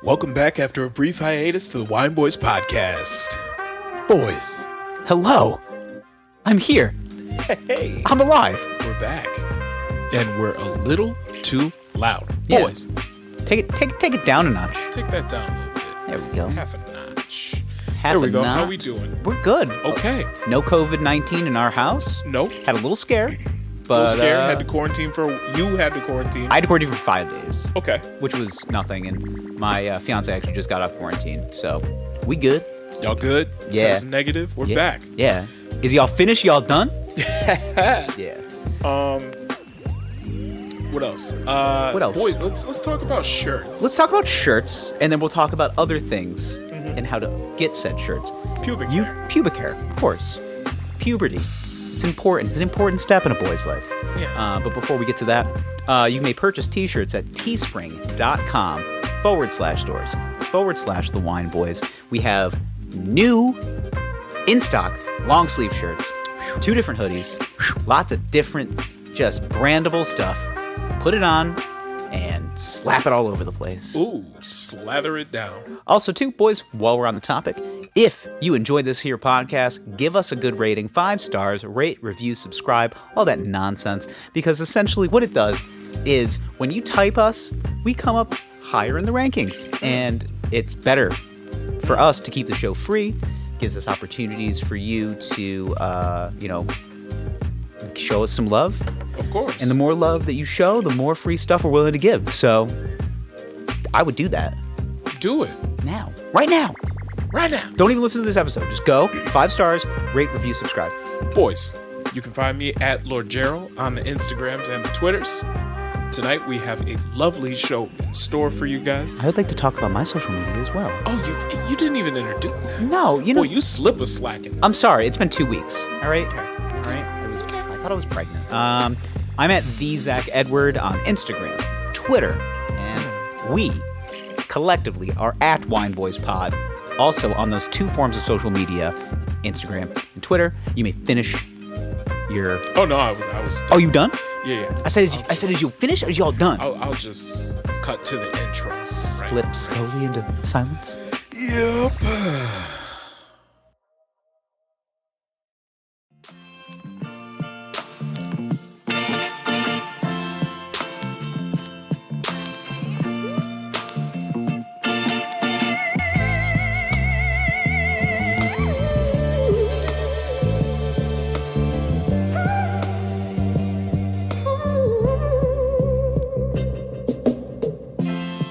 Welcome back after a brief hiatus to the Wine Boys podcast. Boys. Hello. I'm here. Hey. I'm alive. We're back. And we're a little too loud. Yeah. Boys. Take it down a notch. Take that down a little bit. There we go. Half a notch. There we go. How we doing? We're good. Okay. No COVID-19 in our house. Nope. Had a little scare. But, A little scared. Had to quarantine you had to quarantine. I had to quarantine for 5 days. Okay. Which was nothing. And my fiance actually just got off quarantine. So we good. Y'all good? Yeah. Test negative? We're back. Yeah. Is y'all finished? Y'all done? Yeah. What else? What else? Boys, let's talk about shirts. Let's talk about shirts, and then we'll talk about other things and how to get said shirts. Pubic hair. Pubic hair, of course. Puberty. It's important. It's an important step in a boy's life. Yeah. But before we get to that, you may purchase t-shirts at teespring.com/stores/The Wine Boys. We have new in-stock long sleeve shirts, 2 different hoodies, lots of different just brandable stuff. Put it on and slap it all over the place. Ooh, slather it down. Also, too, boys, while we're on the topic, if you enjoyed this here podcast, give us a good rating, 5 stars, rate, review, subscribe, all that nonsense. Because essentially what it does is when you type us, we come up higher in the rankings. And it's better for us to keep the show free. Gives us opportunities for you to, show us some love. Of course. And the more love that you show, the more free stuff we're willing to give. So I would do that. Do it. Now. Right now. Right now. Don't even listen to this episode. Just go, 5 stars, rate, review, subscribe. Boys, you can find me at Lord Gerald on the Instagrams and the Twitters. Tonight we have a lovely show in store for you guys. I would like to talk about my social media as well. Oh, you didn't even introduce. No, Boy, you slip a slacking. I'm sorry. It's been 2 weeks. All right? Okay. All right? I thought I was pregnant. I'm at the Zach Edward on Instagram, Twitter, and we collectively are at Wine Boys Pod. Also on those 2 forms of social media, Instagram and Twitter. You may finish your. Oh no, I was. Oh, you done? Yeah. I said, did you finish or is you all done? I'll just cut to the intro. Slip slowly into silence. Yep.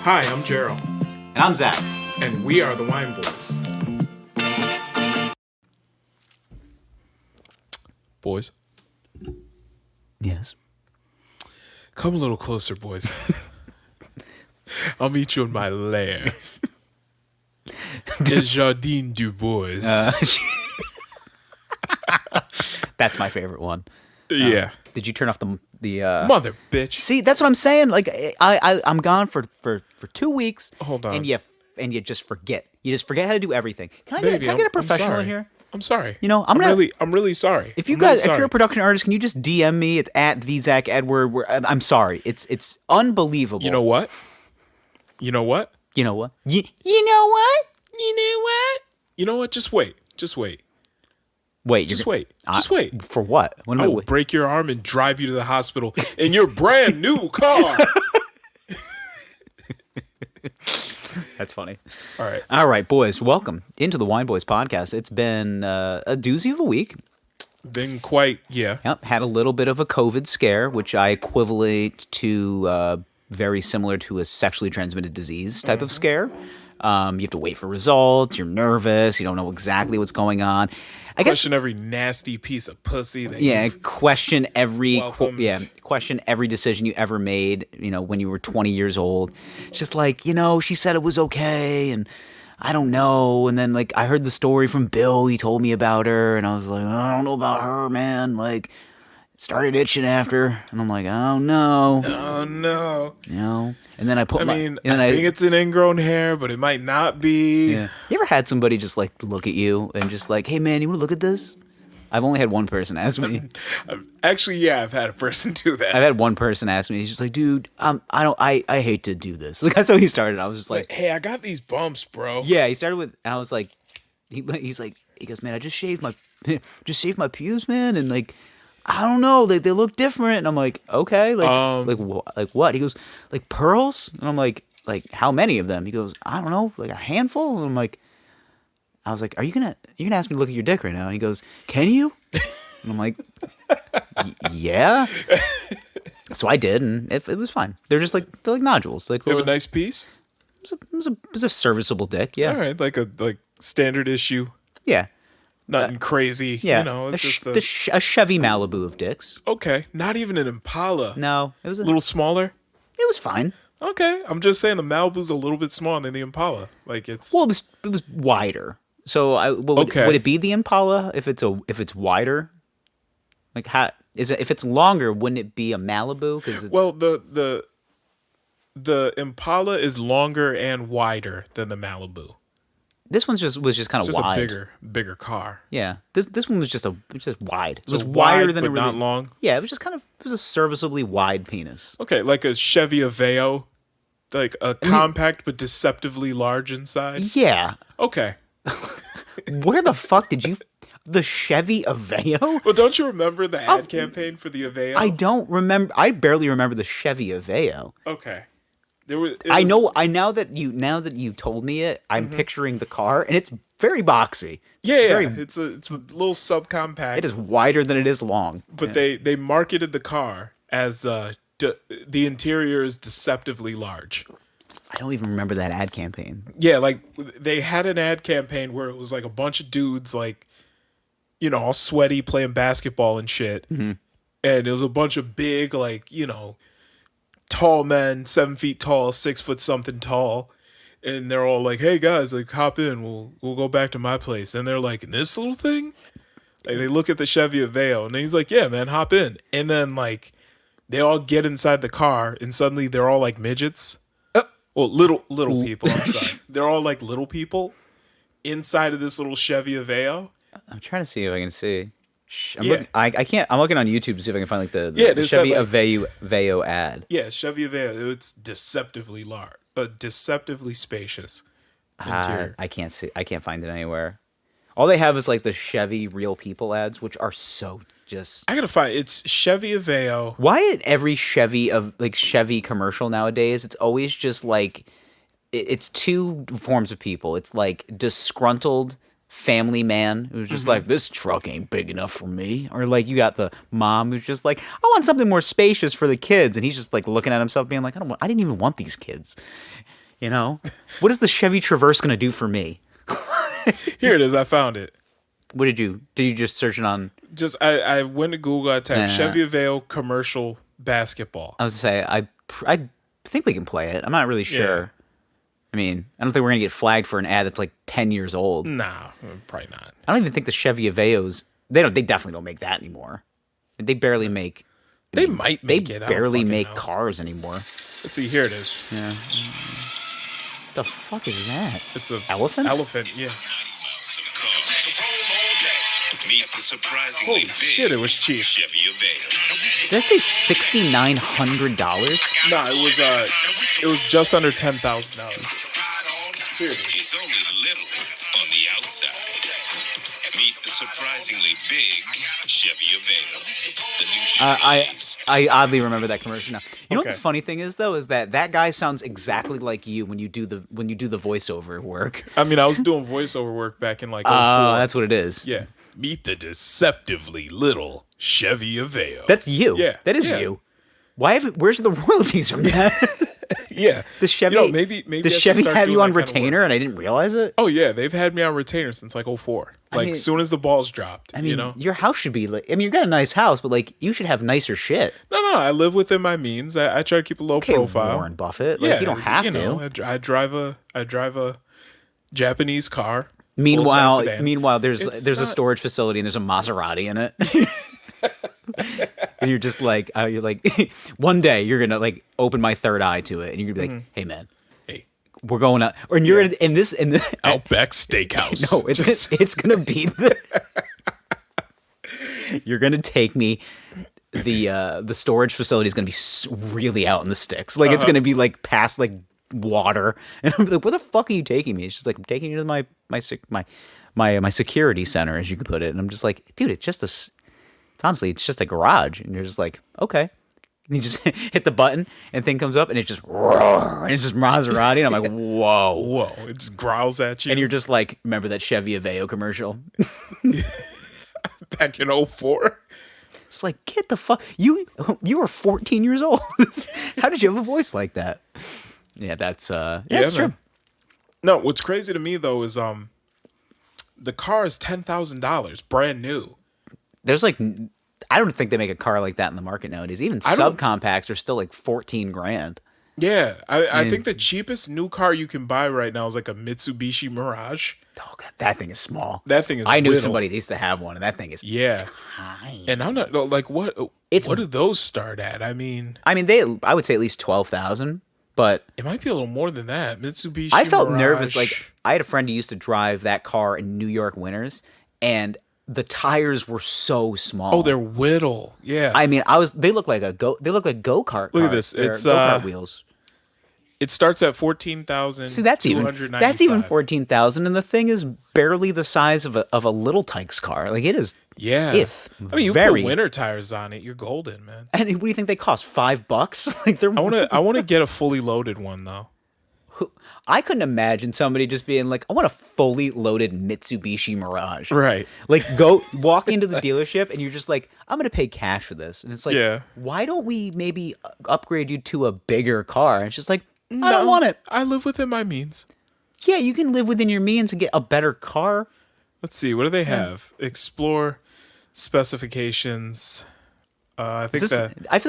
Hi, I'm Gerald. And I'm Zach. And we are the Wine Boys. Boys. Yes. Come a little closer, boys. I'll meet you in my lair. Le Jardin du Bois. That's my favorite one. Yeah. Did you turn off the Mother bitch? See, that's what I'm saying. Like I'm gone for 2 weeks. Hold on. And you just forget. You just forget how to do everything. Can I Baby, get a I'm professional sorry. in here? I'm sorry. You know, I'm really sorry. If you guys, if you're a production artist, can you just DM me? It's at the Zach Edward. I'm sorry. It's unbelievable. You know what? You know what? You know what? You know what? You know what? You know what? Just wait. Just wait. Wait. Just wait. Just wait. For what? When I will break your arm and drive you to the hospital in your brand new car. That's funny. All right, boys. Welcome into the Wine Boys podcast. It's been a doozy of a week. Been quite, yeah. Yep. Had a little bit of a COVID scare, which I equivalent to very similar to a sexually transmitted disease type of scare. You have to wait for results. You're nervous. You don't know exactly what's going on. Question every nasty piece of pussy that question every welcomed. every decision you ever made, when you were 20 years old. It's just like, she said it was okay and I don't know. And then I heard the story from Bill, he told me about her and I was like, I don't know about her, man. It started itching after and I'm like, oh no. Oh no. And then I put I think it's an ingrown hair, but it might not be. Yeah. You ever had somebody just look at you and just hey man, you want to look at this? I've only had one person ask me. Actually, yeah, I've had a person do that. I've had one person ask me. He's just like, dude, I hate to do this. Like that's how he started. I was just like, hey, I got these bumps, bro. yeah. He started with, and I was like, he goes, man, I just shaved my pubes, man, and like, I don't know, they look different. And I'm like, okay, like what? He goes, like pearls, and I'm like how many of them? He goes, I don't know, like a handful. And I'm like, I was like, are you gonna ask me to look at your dick right now? And he goes, can you? And I'm like, yeah. So I did, and it was fine. They're like nodules. Like You have a nice piece? it was a serviceable dick. Yeah. All right, like standard issue. Yeah. Nothing crazy. Yeah. You know, it's just a Chevy Malibu of dicks. okay, not even an Impala. No, it was A little smaller? It was fine. Okay, I'm just saying the Malibu's a little bit smaller than the Impala. Like it's Well, it was wider. So Okay. would it be the Impala if it's wider? Like how is it? If it's longer, wouldn't it be a Malibu? Because well, the Impala is longer and wider than the Malibu. this one was just kind of It's just wide. a bigger car. Yeah, this one was just wide. It So was wider wide, than but it really. not long. Yeah, it was just kind of a serviceably wide penis. Okay, like a Chevy Aveo, like a compact but deceptively large inside. Yeah, Okay. where the fuck did you? The Chevy Aveo? Well, don't you remember the ad campaign for the Aveo? I don't remember. I barely remember the Chevy Aveo. Okay. There was. I know. Now that you told me it, I'm picturing the car, and it's very boxy. Yeah, Very- it's a little subcompact. It is wider than it is long. But they marketed the car as the interior is deceptively large. I don't even remember that ad campaign. Yeah, like they had an ad campaign where it was like a bunch of dudes like, you know, all sweaty playing basketball and shit. And it was a bunch of big, like, you know, tall men, 7 feet tall, 6 foot something tall. And they're all like, hey guys, like hop in, we'll go back to my place. And they're like, in this little thing? Like they look at the Chevy Aveo and he's like, yeah, man, hop in. And then like they all get inside the car and suddenly they're all like midgets. Well, little people, I'm sorry. They're all like little people inside of this little Chevy Aveo. I'm trying to see if I can see. Yeah. I can't. I'm looking on YouTube to see if I can find like the Yeah, the there's Chevy that, like- Aveo ad. Yeah, Chevy Aveo. It's deceptively large, deceptively spacious interior. I can't see. I can't find it anywhere. All they have is like the Chevy Real People ads, which are so just. I gotta find it's Chevy Aveo. Why at every Chevy commercial nowadays, it's always just like it's two forms of people. It's like disgruntled family man who's just like, this truck ain't big enough for me, or like you got the mom who's just like, I want something more spacious for the kids, and he's just like looking at himself being like, I didn't even want these kids. You know, what is the Chevy Traverse gonna do for me? Here it is. I found it. What did you just search it on? Just I went to Google. I typed Yeah. Chevy Aveo commercial basketball. I was to say I think we can play it. I'm not really sure. Yeah. I mean, I don't think we're gonna get flagged for an ad that's like 10 years old. Nah, probably not. I don't even think the Chevy Aveos they definitely don't make that anymore. They barely make. They might make They it. I don't barely fucking make know. cars anymore. Let's see. Here it is. Yeah. The fuck is that? It's a Elephants? Elephant. Yeah. Meet the surprisingly Holy big shit! It was cheap. Chevy Aveo. Did that say $6,900? Nah, it was just under $10,000. Here it is. It's only little on the outside. Meet the surprisingly big Chevy Aveo. The new Chevy I oddly remember that commercial now. You know what Okay. the funny thing is though is that guy sounds exactly like you when you do the voiceover work. I mean, I was doing voiceover work back in like. Oh, 04. that's what it is. Yeah. Meet the deceptively little Chevy Aveo. That's you. Yeah, That is yeah. you. Where's the royalties from that? yeah. The Chevy. You know, maybe I Does should Chevy start have doing you on that kind of work. retainer and I didn't realize it? Oh yeah, they've had me on retainer since like 04. Like mean- soon as the balls dropped. I mean, you know. your house should be like. I mean, you got a nice house, but like, you should have nicer shit. No, I live within my means. I try to keep a low Okay, profile. Warren Buffett. Like, Yeah, you don't have you to. know, I drive a Japanese car. Meanwhile, full-size sedan. there's It's a not- storage facility and there's a Maserati in it. And you're just like, you're like, one day you're gonna like open my third eye to it, and you're gonna be like, hey man, Hey, we're going out, or you're in this Outback Steakhouse. no, it's gonna be the You're gonna take me. The storage facility is gonna be really out in the sticks. Like it's gonna be like past like water, and I'm like, where the fuck are you taking me? It's just like, I'm taking you to my security center, as you could put it. And I'm just like, dude, it's honestly, it's just a garage. And you're just like, okay. And you just hit the button and thing comes up and it's just roar, and it's just Maserati. And I'm like, whoa. It just growls at you. And you're just like, remember that Chevy Aveo commercial? Back in 04. It's like, get the fuck, you were 14 years old. How did you have a voice like that? Yeah, that's that's true. No, what's crazy to me though is the car is $10,000, brand new. There's like, I don't think they make a car like that in the market nowadays. Even subcompacts are still like 14 grand. Yeah, I think the cheapest new car you can buy right now is like a Mitsubishi Mirage. Oh, that thing is small. That thing is. I knew somebody that used to have one, and that thing is tiny. And I'm not like what do those start at? I mean, I would say at least 12,000, but it might be a little more than that. Mitsubishi. I felt Mirage. nervous. Like I had a friend who used to drive that car in New York winters, and the tires were so small. Oh, they're whittle. Yeah. I mean, they look like go-kart. Look at this. It's go-kart wheels. It starts at 14,000. See, that's even 14,000, and the thing is barely the size of a little Tykes car. Like it is. Yeah. I mean, you put winter tires on it, you're golden, man. And what do you think they cost? $5? Like they're. I want to get a fully loaded one though. I couldn't imagine somebody just being like, I want a fully loaded Mitsubishi Mirage. Right. Like go walk into the dealership and you're just like, I'm going to pay cash for this. And it's like, why don't we maybe upgrade you to a bigger car? And it's just like, I don't want it. I live within my means. Yeah, you can live within your means and get a better car. Let's see. What do they have? Explore specifications. I feel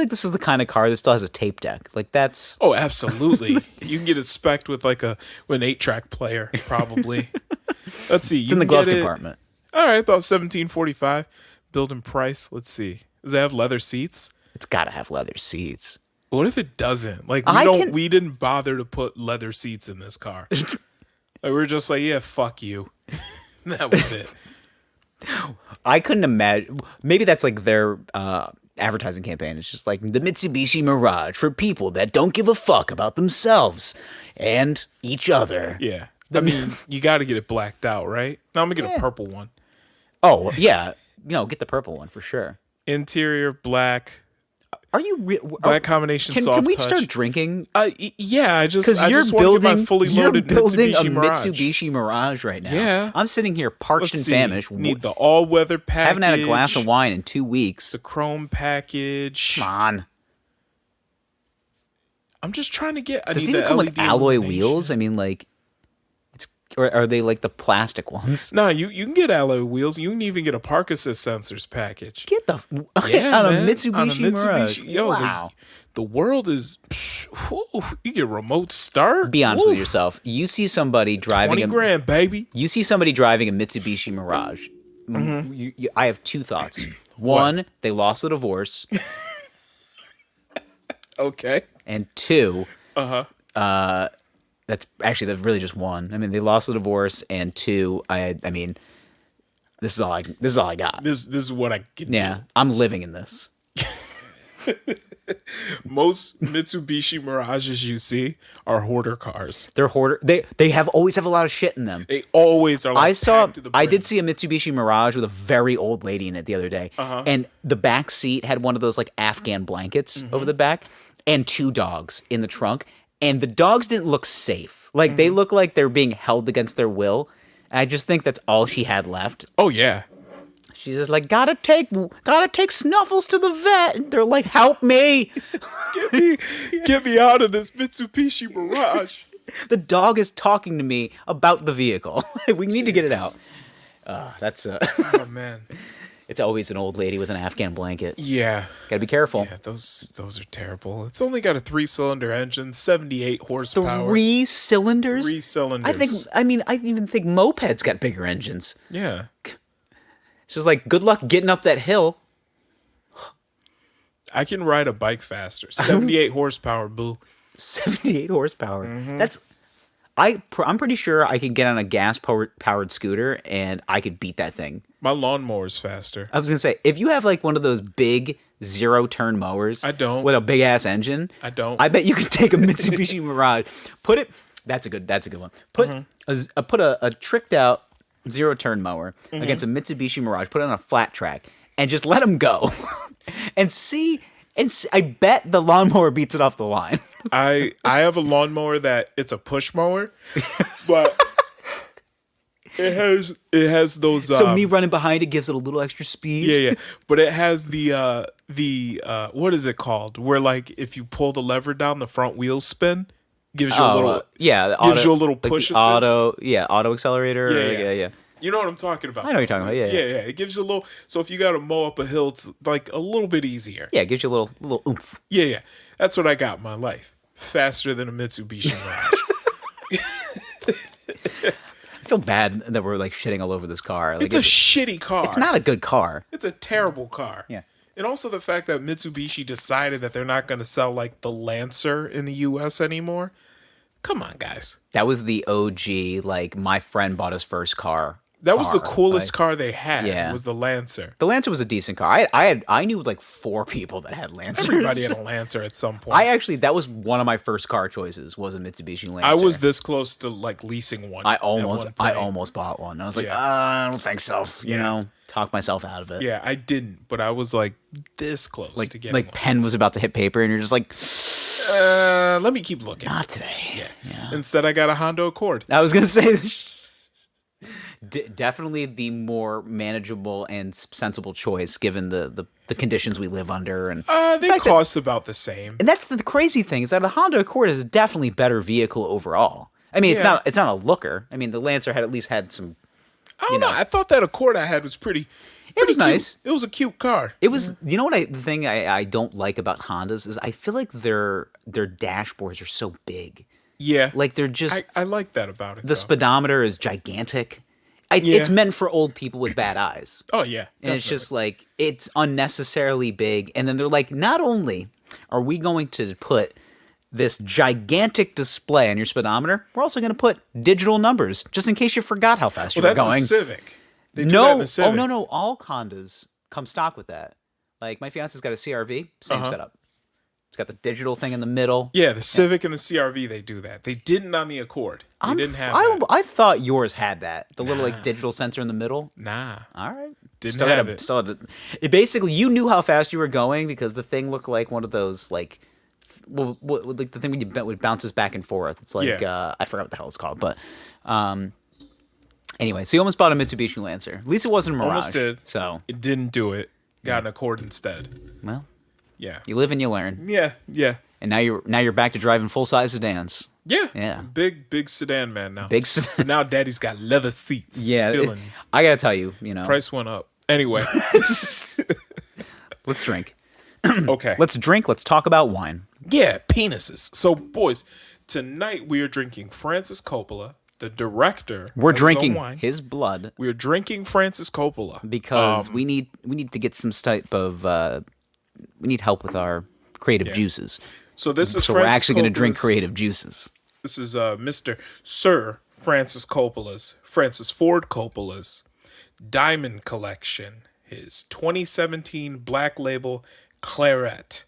like this is the kind of car that still has a tape deck. Like that's. Oh, absolutely. You can get it spec'd with like an 8-track player, probably. Let's see. It's in the glove compartment. All right, about $1,745. Build and price. Let's see. Does it have leather seats? It's got to have leather seats. What if it doesn't? Like we didn't bother to put leather seats in this car. Like we're just like, yeah, fuck you. That was it. I couldn't imagine. Maybe that's like their advertising campaign. It's just like the Mitsubishi Mirage for people that don't give a fuck about themselves and each other. Yeah. I mean, you got to get it blacked out, right? Now I'm going to get a purple one. Oh, yeah. Get the purple one for sure. Interior black. Are you black combination soft touch? Can we start drinking? Yeah, I just want to get my fully loaded Mitsubishi Mirage. Mitsubishi Mirage right now. Yeah. I'm sitting here parched and famished. Need the all-weather package. Haven't had a glass of wine in 2 weeks. The chrome package. Come on. I'm just trying to get. Does it even come with alloy wheels? I mean, like, or are they like the plastic ones? No, you can get alloy wheels. You can even get a park assist sensors package. Get the on a Mitsubishi Mirage. Yo, wow. The world is. You get remote start. Be honest with yourself. You see somebody driving $20,000, baby. You see somebody driving a Mitsubishi Mirage. Mm-hmm. I have 2 thoughts. One, they lost the divorce. Okay. And 2, that's really just one. I mean, they lost the divorce, and 2, I mean, this is all I got. This is what I can do. I'm living in this. Most Mitsubishi Mirages you see are hoarder cars. They're hoarder. They always have a lot of shit in them. They always are. Like I did see a Mitsubishi Mirage with a very old lady in it the other day, and the back seat had one of those like Afghan blankets over the back, and 2 dogs in the trunk. And the dogs didn't look safe. Like they look like they're being held against their will. I just think that's all she had left. Oh yeah. She's just like, gotta take Snuffles to the vet. And they're like, help me. Get me out of this Mitsubishi Mirage. The dog is talking to me about the vehicle. We need to get it out. Oh man. It's always an old lady with an Afghan blanket. Yeah. Gotta be careful. Yeah, those are terrible. It's only got a 3-cylinder engine, 78 horsepower. 3 cylinders? 3 cylinders. I even think mopeds got bigger engines. Yeah. It's just like, good luck getting up that hill. I can ride a bike faster. 78 horsepower, boo. 78 horsepower. Mm-hmm. I'm pretty sure I could get on a gas powered scooter and I could beat that thing. My lawnmower's faster. I was gonna say, if you have like one of those big 0-turn mowers, I don't. with a big ass engine, I don't. I bet you could take a Mitsubishi Mirage, put it. That's a good one. Put a tricked out 0-turn mower against a Mitsubishi Mirage. Put it on a flat track and just let them go, and see. I bet the lawnmower beats it off the line. I have a lawnmower that it's a push mower, but it has those. So me running behind it gives it a little extra speed. Yeah. But it has the what is it called? Where like if you pull the lever down, the front wheels spin. Gives you a little. Gives you a little push assist. Auto accelerator. Yeah. You know what I'm talking about. I know what you're talking about. Yeah. It gives you a little. So if you got to mow up a hill, it's like a little bit easier. Yeah, it gives you a little oomph. Yeah. That's what I got in my life. Faster than a Mitsubishi Mirage. I feel bad that we're like shitting all over this car. Like, it's a shitty car. It's not a good car. It's a terrible car. Yeah. And also the fact that Mitsubishi decided that they're not going to sell like the Lancer in the U.S. anymore. Come on, guys. That was the OG. Like my friend bought his first car. That was the coolest car they had. Yeah. Was the Lancer. The Lancer was a decent car. I knew like 4 people that had Lancers. Everybody had a Lancer at some point. That was one of my first car choices, was a Mitsubishi Lancer. I was this close to like leasing one. I almost bought one. I was like, I don't think so. You know, talk myself out of it. Yeah, I didn't, but I was like this close to getting like one. pen was about to hit paper, and you're just like, let me keep looking. not today. Yeah. Instead, I got a Honda Accord. I was gonna say. Definitely the more manageable and sensible choice given the conditions we live under, and they cost about the same. And that's the crazy thing, is that a Honda Accord is definitely a better vehicle overall. I mean, it's not a looker. I mean, the Lancer had some. I don't know. I thought that Accord I had was pretty. It was nice. It was a cute car. It was. You know what? The thing I don't like about Hondas is I feel like their dashboards are so big. Yeah, like they're just. I like that about it. The speedometer is gigantic. It's meant for old people with bad eyes. Oh, yeah. And definitely. it's just like, it's unnecessarily big. And then they're like, not only are we going to put this gigantic display on your speedometer, we're also going to put digital numbers, just in case you forgot how fast you were going. That's a Civic. They do that in the Civic. Oh, no. All Hondas come stock with that. Like, my fiance's got a CR-V, same setup. It's got the digital thing in the middle. Yeah, the Civic and the CR-V, they do that. They didn't on the Accord. They didn't have that. I thought yours had that. The little like digital sensor in the middle. Nah. All right. Didn't have it. It basically, you knew how fast you were going because the thing looked like one of those like, like the thing when it bounces back and forth. It's like I forgot what the hell it's called, but anyway, so you almost bought a Mitsubishi Lancer. At least it wasn't a Mirage. Almost did. So it didn't do it. Got an Accord instead. Well. Yeah. You live and you learn. Yeah. And now you're back to driving full size sedans. Yeah. Big sedan man now. Big sedan. Now daddy's got leather seats. Yeah. I gotta tell you, price went up. Anyway. Let's drink. Okay. Let's drink. Let's talk about wine. Yeah, penises. So boys, tonight we are drinking Francis Coppola, the director. We're drinking wine. his blood. We are drinking Francis Coppola because we need to get some type of we need help with our creative juices. So this is we're actually going to drink creative juices. This is Mr. Sir Francis Ford Coppola's Diamond Collection, his 2017 Black Label Claret.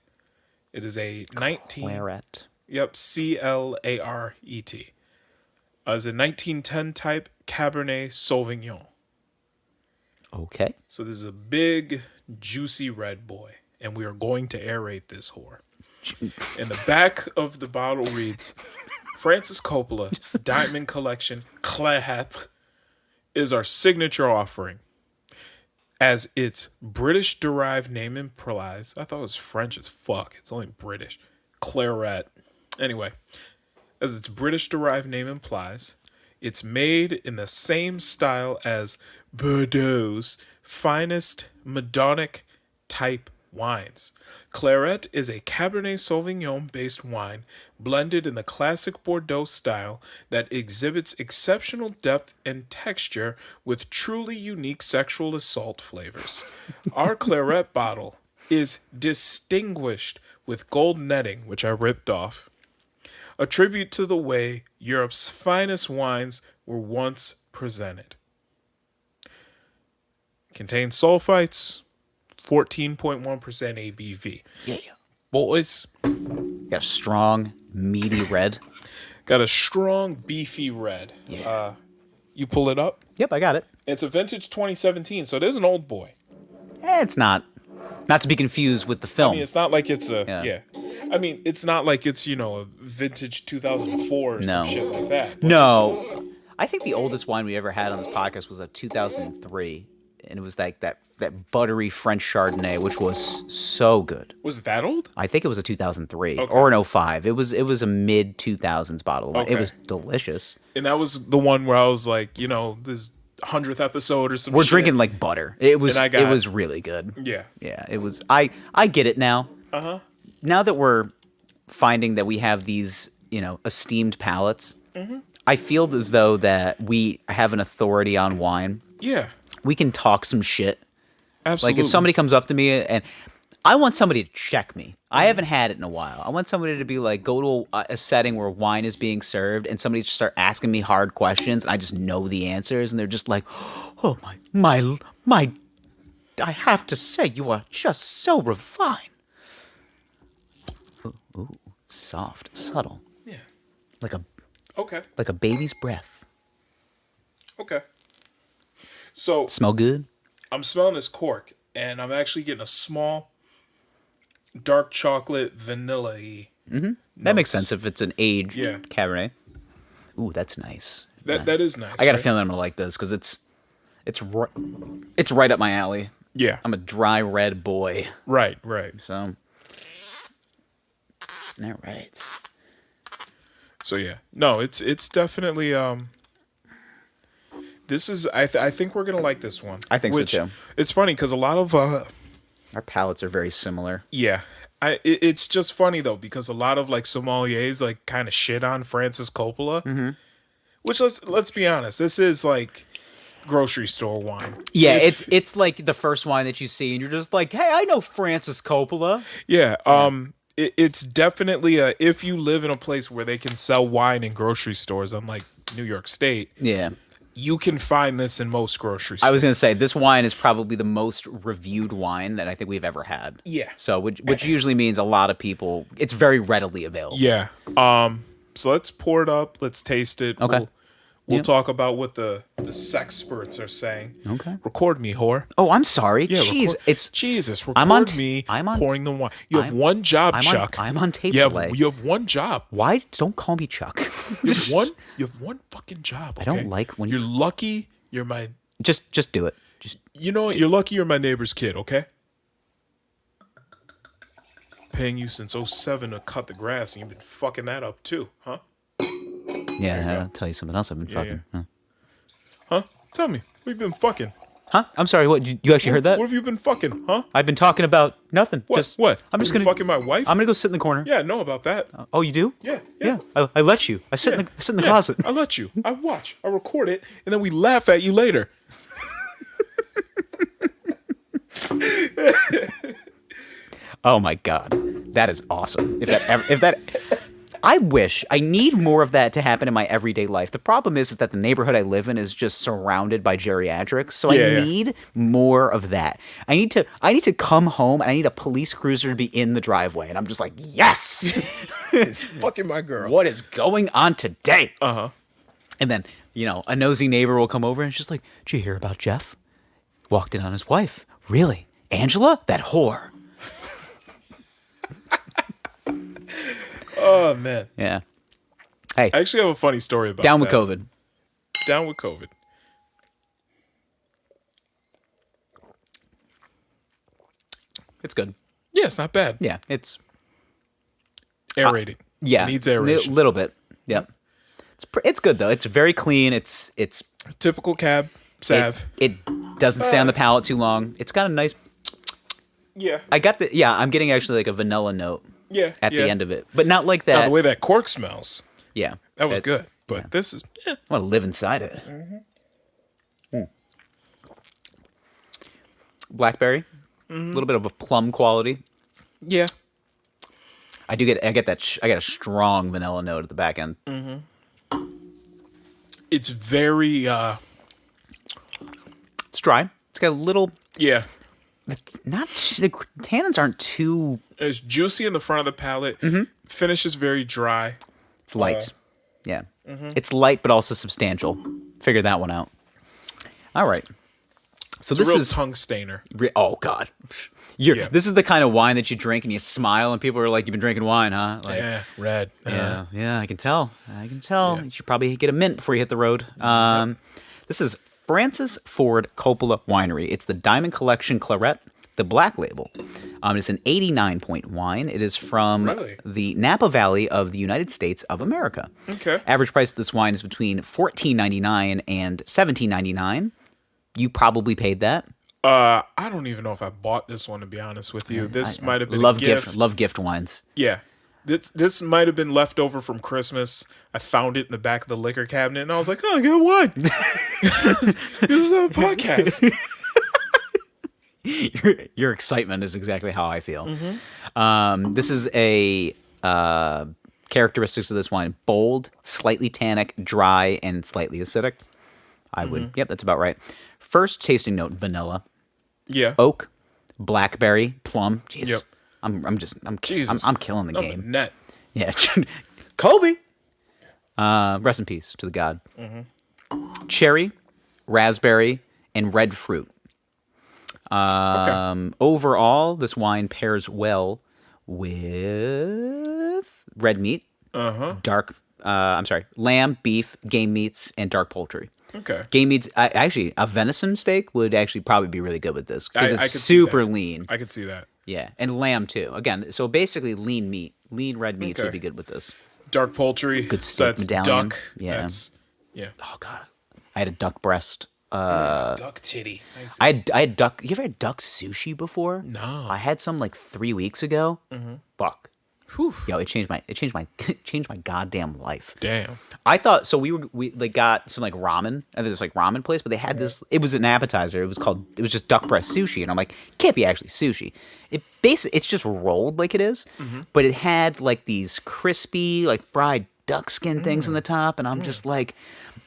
It is a 19 Claret. Yep, Claret. Is a 1910 type Cabernet Sauvignon. Okay. So this is a big, juicy red boy, and we are going to aerate this whore. And the back of the bottle reads, Francis Coppola Diamond Collection Claret is our signature offering. As its British-derived name implies, I thought it was French as fuck. It's only British. Claret. Anyway, as its British-derived name implies, it's made in the same style as Bordeaux's finest Madonic type wines. Claret is a Cabernet Sauvignon-based wine blended in the classic Bordeaux style that exhibits exceptional depth and texture with truly unique sexual assault flavors. Our Claret bottle is distinguished with gold netting, which I ripped off, a tribute to the way Europe's finest wines were once presented. Contains sulfites, 14.1% ABV. Yeah. Boys, Got a strong, meaty red. got a strong, beefy red. Yeah. You pull it up. Yep, I got it. It's a vintage 2017, so it is an old boy. It's not. Not to be confused with the film. I mean, it's not like it's a Yeah. I mean, it's not like it's a vintage 2004 or some shit like that. No. I think the oldest wine we ever had on this podcast was a 2003, and it was like that buttery French Chardonnay, which was so good. Was it that old? I think it was a 2003 Okay. or an 05. It was a mid 2000s bottle of wine. It Okay. was delicious. And that was the one where I was like, this 100th episode or some We're shit. drinking like butter. It was And I got- it was really good. Yeah. Yeah, it was. I get it now. Uh-huh. Now that we're finding that we have these, esteemed palates, Mm-hmm. I feel as though that we have an authority on wine. Yeah. We can talk some shit. Absolutely. Like if somebody comes up to me and I want somebody to check me. I haven't had it in a while. I want somebody to be like, go to a setting where wine is being served and somebody just start asking me hard questions and I just know the answers and they're just like, oh my, I have to say you are just so refined. Ooh, soft, subtle, Yeah. like Okay. a baby's breath. Okay. So Smell good? I'm smelling this cork, and I'm actually getting a small dark chocolate vanilla-y. That makes sense if it's an aged Yeah. Cabernet. Ooh, that's nice. That is nice. I got a right? feeling I'm gonna like this because it's right up my alley. Yeah. I'm a dry red boy, Right. so all right. So yeah. No, it's definitely this is I think we're gonna like this one. I think so, too. It's funny because a lot of Our palates are very similar. yeah. It's just funny though because a lot of like sommeliers like kind of shit on Francis Coppola, which let's be honest, this is like grocery store wine. Yeah, If- it's like the first wine that you see, and you're just like, hey, I know Francis Coppola. yeah. It's definitely if you live in a place where they can sell wine in grocery stores, unlike New York State, Yeah. you can find this in most grocery stores. I was gonna say this wine is probably the most reviewed wine that I think we've ever had. Yeah. So which usually means a lot of people. It's very readily available. Yeah. So let's pour it up. Let's taste it. Okay. We'll Yeah. talk about what the sexperts are saying. Okay. Record me, whore. Oh, I'm sorry. Yeah. Jeez, record, Jesus. Record I'm on me. I'm on- pouring the wine. You have I'm- one job, Chuck. I'm on tape You delay. have one job. Why don't call me Chuck? You have one. You have one fucking job. Okay? I don't like when you're lucky. You're my. just do it. Just You know what? You're lucky. You're my neighbor's kid. Okay. Paying you since 07 to cut the grass, and you've been fucking that up too, huh? yeah. I'll tell you something else I've been fucking. yeah. Huh? Tell me, what have you been fucking? Huh? I'm sorry. What? You actually heard that? What have you been fucking? Huh? I've been talking about nothing. What? Just What? I'm just You gonna fucking my wife. I'm gonna go sit in the corner. Yeah, I know about that. Oh, you do? Yeah, Yeah. I let you. I sit in the Yeah, closet. I let you. I watch. I record it, and then we laugh at you later. Oh my god, that is awesome. If that, I need more of that to happen in my everyday life. The problem is that the neighborhood I live in is just surrounded by geriatrics, so Yeah, I yeah. need more of that. I need to come home and I need a police cruiser to be in the driveway, and I'm just like, yes, It's fucking my girl. what is going on today? Uh-huh. And then a nosy neighbor will come over and it's just like, did you hear about Jeff? Walked in on his wife. Really, Angela, that whore. Oh man. Yeah. Hey, I actually have a funny story about down with that. COVID. Down with COVID. It's good. Yeah, it's not bad. Yeah, it's Aerated. yeah, It needs aeration. A little bit. Yep. It's good though. It's very clean. It's Typical cab sav. it doesn't stay on the palate too long. It's got a nice. Yeah. I'm getting actually like a vanilla note Yeah. at yeah. the end of it, but not like Now, that. the way that cork smells, Yeah, that was good. But this is I want to live inside it. Blackberry, a little bit of a plum quality. yeah. I get that. I get a strong vanilla note at the back end. It's very It's dry. It's got a little. yeah. Not the tannins aren't too. It's juicy in the front of the palate. Finish is very dry. It's light. Yeah, it's light but also substantial. Figure that one out. All right. So It's this a real is tongue stainer. oh god. Yeah. This is the kind of wine that you drink and you smile and people are like, "You've been drinking wine, huh?" Like, Yeah, red. yeah, I can tell. You should probably get a mint before you hit the road. This is Francis Ford Coppola Winery. It's the Diamond Collection Claret, the black label. It's an 89-point wine. It is from the Napa Valley of the United States of America. Okay. Average price of this wine is between $14.99 and $17.99. You probably paid that. I don't even know if I bought this one, to be honest with you. This might have been Love a gift. Love gift wines. Yeah. This might have been left over from Christmas. I found it in the back of the liquor cabinet, and I was like, oh, I got wine. This is a podcast. Your excitement is exactly how I feel. This is a characteristics of this wine: bold, slightly tannic, dry, and slightly acidic. Yep, that's about right. First tasting note: vanilla, oak, blackberry, plum. Jeez. Yep. I'm Jesus. I'm killing the On game. net. Yeah, Kobe. Rest in peace to the god. Cherry, raspberry, and red fruit. Overall, this wine pairs well with red meat, lamb, beef, game meats, and dark poultry. Okay. Game meats, actually, a venison steak would actually probably be really good with this because I it's could see super that. lean. I could see that. Yeah, and lamb too. Again, so basically lean meat, lean red meats would Okay. be good with this. Dark poultry. Good So steak that's medallion. duck. Yeah. That's, yeah. Oh god, I had a duck breast. Duck titty. I had duck. You ever had duck sushi before? No. I had some like 3 weeks ago. Fuck. Whew. Yo, it changed my changed my goddamn life. Damn. I thought so. We got some like ramen. I think it's like ramen place, but they had this. It was an appetizer. It was just duck breast sushi, and I'm like, can't be actually sushi. It's just rolled like it is, but it had like these crispy like fried duck skin things in the top, and I'm just like,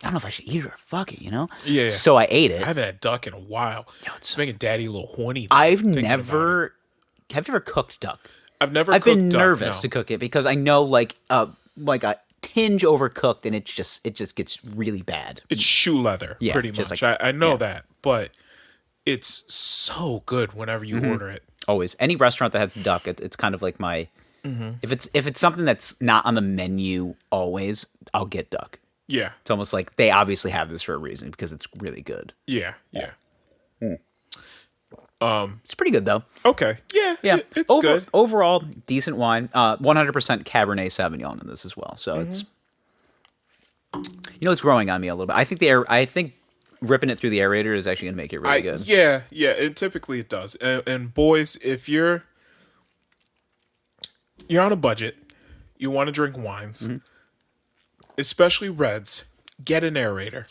I don't know if I should eat it or fuck it, you know? Yeah. So I ate it. I haven't had duck in a while. It's making daddy a little horny. Have thinking you ever cooked duck? I've never. I've been cooked duck, nervous no. to cook it because I know like a tinge overcooked and it just gets really bad. It's shoe leather, Yeah, pretty just much. like- I know yeah. that, but it's so good whenever you order it. Always, any restaurant that has duck, it's kind of like my. If it's something that's not on the menu always, I'll get duck. Yeah, It's almost like they obviously have this for a reason because it's really good. yeah. It's pretty good though. Okay, yeah, Yeah, it's good. Overall, decent wine. 100% Cabernet Sauvignon in this as well. So it's, it's growing on me a little bit. I think ripping it through the aerator is actually going to make it really good. Yeah. Typically it does. And boys, if you're on a budget, you want to drink wines, especially reds, get an aerator.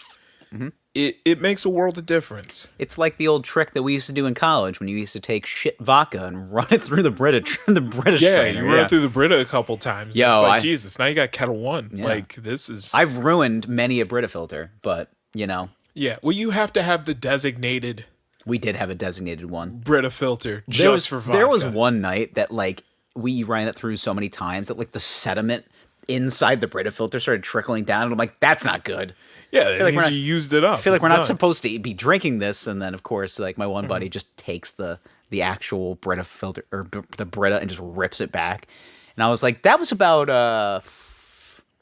It makes a world of difference. It's like the old trick that we used to do in college when you used to take shit vodka and run it through the British Yeah, strainer. you run it through the Brita a couple times. Yo, It's like, Jesus, now you got Kettle One. Yeah. Like, this is... I've ruined many a Brita filter, but, Yeah, well, you have to have the designated we did have a designated one. Brita filter just for vodka. There was one night that, like, we ran it through so many times that, like, the sediment inside the Brita filter started trickling down, and I'm like, that's not good. Yeah, it like means we're not- you used it up. I feel like It's we're not done. supposed to be drinking this, and then of course, like my one buddy just takes the actual Brita filter or the Brita and just rips it back, and I was like, "That was about a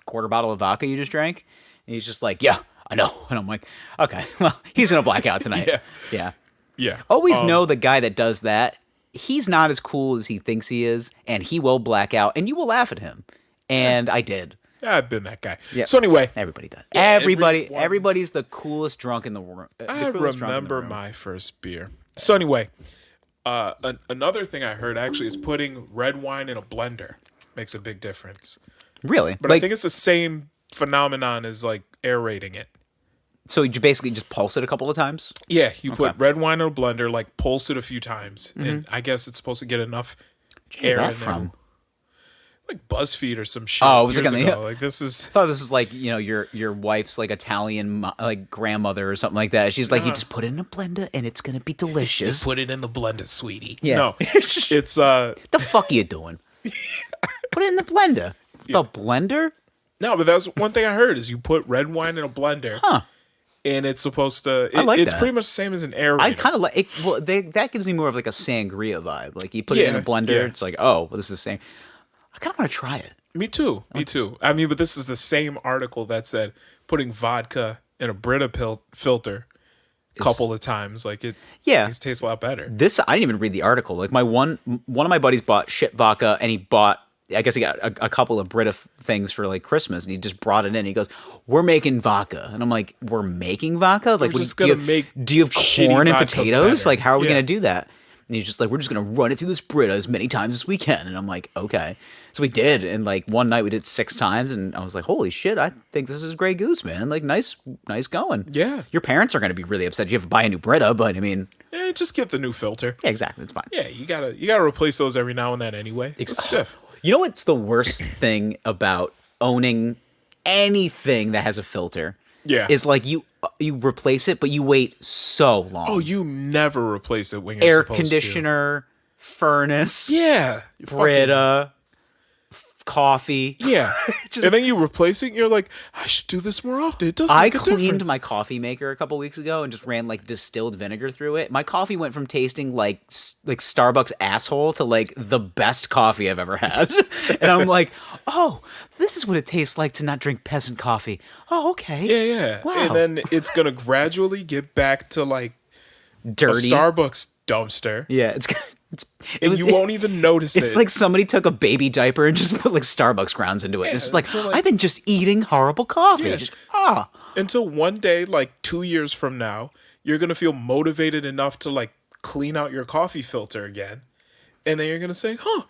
quarter bottle of vodka you just drank," and he's just like, "Yeah, I know," and I'm like, "Okay, well, he's gonna black out tonight." Yeah. Yeah. Always know the guy that does that. He's not as cool as he thinks he is, and he will black out, and you will laugh at him. And I did. Yeah, I've been that guy. Yeah. So anyway, Everybody does. Yeah, Everybody's the coolest drunk in the world. I remember my first beer. So anyway, another thing I heard actually is putting red wine in a blender makes a big difference. Really? But I think it's the same phenomenon as like aerating it. So you basically just pulse it a couple of times? Yeah, you put red wine in a blender, like pulse it a few times, and I guess it's supposed to get enough air that in from? there. like BuzzFeed or some shit. Oh, it was years like ago. Like this is. I thought this was like, you know, your wife's like Italian like grandmother or something like that. She's like, you just put it in a blender and it's gonna be delicious. Put it in the blender, sweetie. Yeah. No, it's What the fuck are you doing? Put it in the blender. The blender? no, but that's one thing I heard is you put red wine in a blender, and it's supposed to. I like it's that. pretty much the same as an aerator. I kind of like it. Well, that gives me more of like a sangria vibe. Like you put it in a blender, it's like, oh, well, this is the same. I kind of want to try it. Me too. Me too. I mean, but this is the same article that said putting vodka in a Brita filter a couple of times, like it. Yeah, it tastes a lot better. This I didn't even read the article. Like one of my buddies bought shit vodka, and he bought. I guess he got a couple of Brita things for like Christmas, and he just brought it in. He goes, "We're making vodka," and I'm like, "We're making vodka? Like, We're just gonna make do you have shitty corn and vodka potatoes? better." Like, how are we Yeah. gonna do that?" And he's just like, "We're just gonna run it through this Brita as many times as we can." And I'm like, "Okay." So we did, and like one night we did 6 times, and I was like, "Holy shit! I think this is Grey Goose, man. Like, nice going." Yeah. Your parents are gonna be really upset. You have to buy a new Brita, but I mean, Just get the new filter. yeah, exactly. It's fine. Yeah, you gotta replace those every now and then anyway. It's stiff. You know what's the worst thing about owning anything that has a filter? Yeah. Is like you replace it, but you wait so long. Oh, you never replace it when you're Air supposed conditioner, furnace, to. Yeah. You fucking- Brita, coffee. Yeah. And then you replace it and you're like, I should do this more often. It does make I a cleaned difference. my coffee maker a couple weeks ago and just ran like distilled vinegar through it. My coffee went from tasting like Starbucks asshole to like the best coffee I've ever had. And I'm like, oh, this is what it tastes like to not drink peasant coffee. Oh, okay. Yeah. Wow. And then it's going to gradually get back to like Dirty. a Starbucks dumpster. Yeah, And you won't even notice it. It's like somebody took a baby diaper and just put like Starbucks grounds into it. Yeah, It's like, until, like- I've been just eating horrible coffee. Yeah. Just Until one day, like 2 years from now, you're going to feel motivated enough to like clean out your coffee filter again. And then you're going to say, why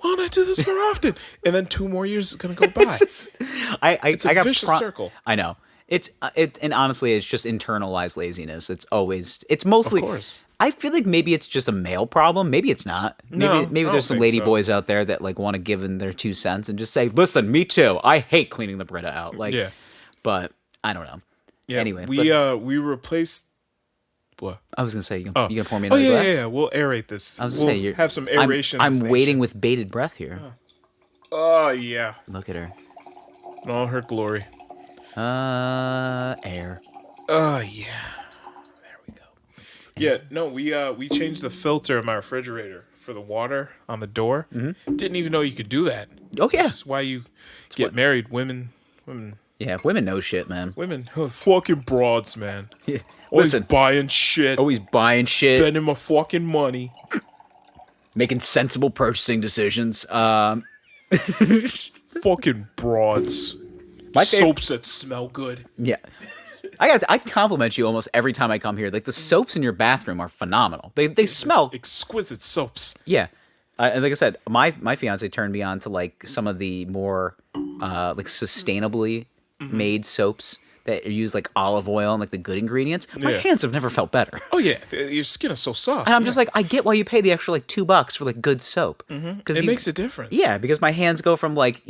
don't I do this more often? And then 2 more years is going to go by. It's a vicious circle. I know. And honestly, it's just internalized laziness. It's mostly. Of course. I feel like maybe it's just a male problem. Maybe it's not. Maybe No, I maybe don't there's some think lady so. boys out there that like want to give in their 2 cents and just say, "Listen, me too. I hate cleaning the Brita out." Like, Yeah. But I don't know. Yeah. Anyway, we replaced. What? I was gonna say, you gonna pour me Oh, another yeah, glass? yeah. We'll aerate this. I was We'll gonna say, you're, have some aeration. I'm in this waiting nation. with bated breath here. Oh, yeah. Look at her. In all her glory. Air. Oh, yeah. There we go. Yeah, no, we changed the filter in my refrigerator for the water on the door. Mm-hmm. Didn't even know you could do that. Oh yeah. That's why you get married. Women, Yeah, women know shit, man. fucking broads, man. Yeah. Always Listen, buying shit, always buying shit, spending my fucking money. making sensible purchasing decisions. Fucking broads. My favorite- Soaps that smell good. Yeah. I compliment you almost every time I come here. Like the soaps in your bathroom are phenomenal. They smell. Exquisite soaps. Yeah. And like I said, my fiance turned me on to like some of the more like sustainably made soaps that use like olive oil and like the good ingredients. My Yeah. hands have never felt better. Oh yeah, your skin is so soft. And I'm just like, I get why you pay the extra like $2 for like good soap. It makes a difference. Yeah, because my hands go from like,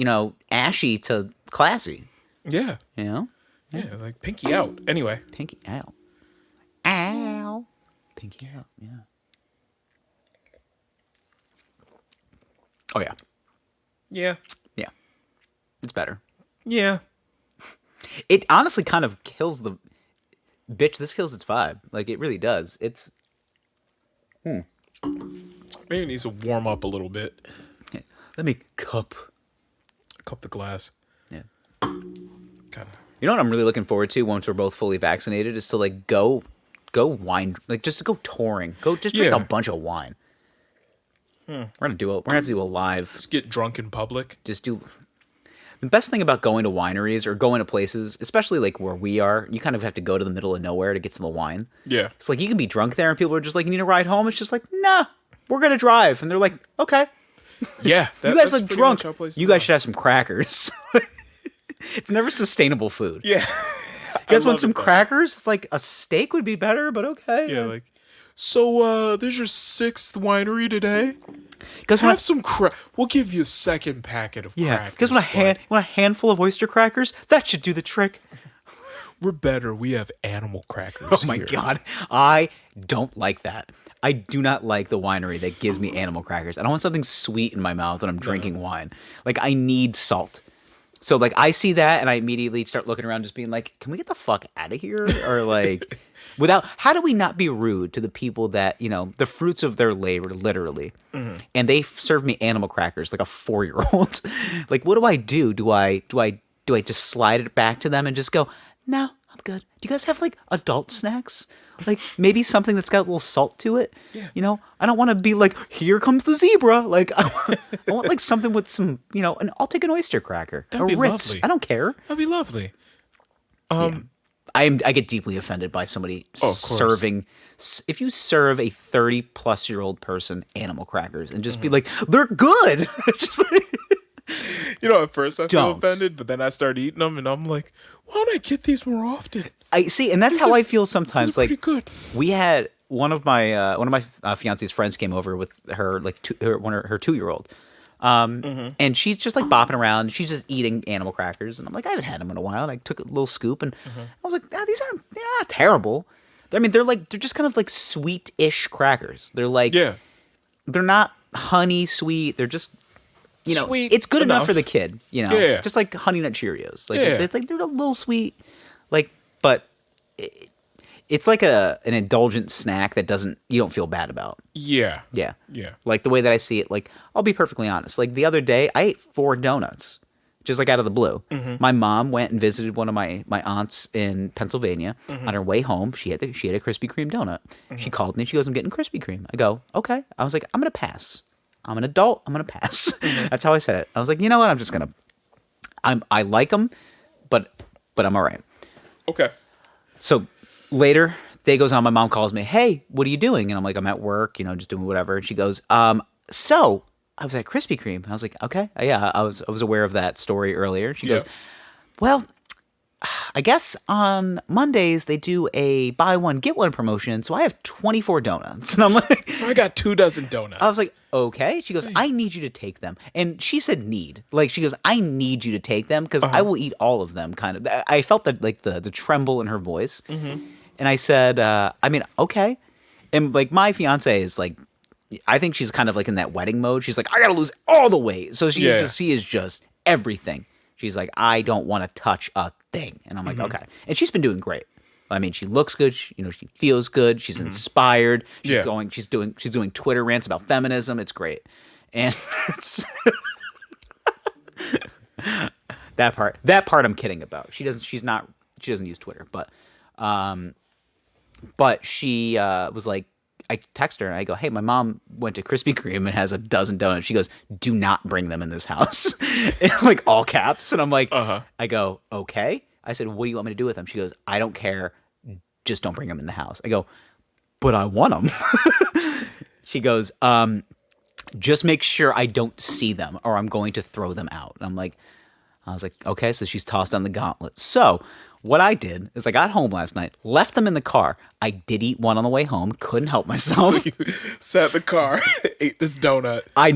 ashy to classy. Yeah. You know? Yeah, like pinky out. Anyway. Pinky ow. Ow. Pinky out, yeah. Oh yeah. Yeah. Yeah. It's better. Yeah. It honestly kind of kills the bitch, this kills its vibe. Like it really does. It's Maybe it needs to warm up a little bit. let me cup. Cup the glass. Yeah. Kind of. You know what I'm really looking forward to once we're both fully vaccinated is to like go wine, like just to go touring. Go just drink Yeah. a bunch of wine. We're gonna have to do a live. Just get drunk in public. Just do. The best thing about going to wineries or going to places, especially like where we are, you kind of have to go to the middle of nowhere to get to the wine. Yeah. It's like you can be drunk there and people are just like, you need a ride home. It's just like, nah, we're gonna drive, and they're like, okay. Yeah. You guys that's look pretty drunk. much how places You guys are. should have some crackers. It's never sustainable food. Yeah. You guys want some crackers? It's like a steak would be better, but okay. Yeah, like, so there's your 6th winery today. Because have some we'll give you a second packet of crackers. Because when a handful of oyster crackers, that should do the trick. We're better. We have animal crackers. Oh my God. I don't like that. I do not like the winery that gives me animal crackers. I don't want something sweet in my mouth when I'm drinking wine. Like, I need salt. So, like, I see that and I immediately start looking around just being like, can we get the fuck out of here? Or, like, how do we not be rude to the people that, you know, the fruits of their labor, literally, and they serve me animal crackers like a 4-year-old? Like, what do I do? Do I just slide it back to them and just go, no, I'm good. Do you guys have, like, adult snacks? Like, maybe something that's got a little salt to it? Yeah. You know, I don't want to be like, here comes the zebra. Like, I want like, something with some, you know, I'll take an oyster cracker. That'd be Ritz. lovely. I don't care. That'd be lovely. I get deeply offended by somebody of course. If you serve a 30-plus-year-old person animal crackers and just be like, they're good. It's just like... You know, at first I feel Don't. offended, but then I start eating them, and I'm like, why don't I get these more often? I see, and that's how I feel sometimes. These are Like, pretty good. we had one of my fiance's friends came over with her like her 2-year-old, and she's just like bopping around. She's just eating animal crackers, and I'm like, I haven't had them in a while. And I took a little scoop, and I was like, they're not terrible. I mean, they're just kind of like sweet-ish crackers. They're like, they're not honey sweet. They're just, you know, Sweet it's good enough for enough. the kid, you know, Yeah. just like Honey Nut Cheerios. Like, Yeah. it's like they're a little sweet, like, but it's like an indulgent snack that you don't feel bad about. Yeah. Yeah. Yeah. Like the way that I see it, like, I'll be perfectly honest. Like the other day, I ate 4 donuts, just like out of the blue. My mom went and visited one of my aunts in Pennsylvania. On her way home, she had a Krispy Kreme donut. She called me. She goes, I'm getting Krispy Kreme. I go, okay. I was like, I'm going to pass. I'm an adult. I'm going to pass. That's how I said it. I was like, you know what? I'm just going to, I like them, but I'm all right. Okay. So later, day goes on. My mom calls me. Hey, what are you doing? And I'm like, I'm at work, you know, just doing whatever. And she goes, so I was at Krispy Kreme. And I was like, okay, yeah, I was aware of that story earlier. She goes, well, I guess on Mondays they do a buy one get one promotion, so I have 24 donuts. And I'm like, So I got 24 donuts. I was like, okay. She goes, I need you to take them. And she said need. Like, she goes, I need you to take them because I will eat all of them, kind of. I felt that, like, the tremble in her voice. And I said, I mean, okay. And, like, my fiance is, like, I think she's kind of, like, in that wedding mode. She's like, I got to lose all the weight. So she is just everything. She's like, I don't want to touch a thing. And I'm like, okay. And she's been doing great. I mean, she looks good. She feels good. She's inspired. She's doing Twitter rants about feminism. It's great. And it's that part I'm kidding about. She doesn't use Twitter, but she was like, I text her and I go, hey, my mom went to Krispy Kreme and has a dozen donuts. She goes, do not bring them in this house. In like all caps. And I'm like, I go, okay. I said, what do you want me to do with them? She goes, I don't care. Just don't bring them in the house. I go, but I want them. She goes, just make sure I don't see them or I'm going to throw them out. And I was like, okay. So she's tossed on the gauntlet. So what I did is I got home last night, left them in the car. I did eat one on the way home. Couldn't help myself. So you sat in the car, ate this donut. I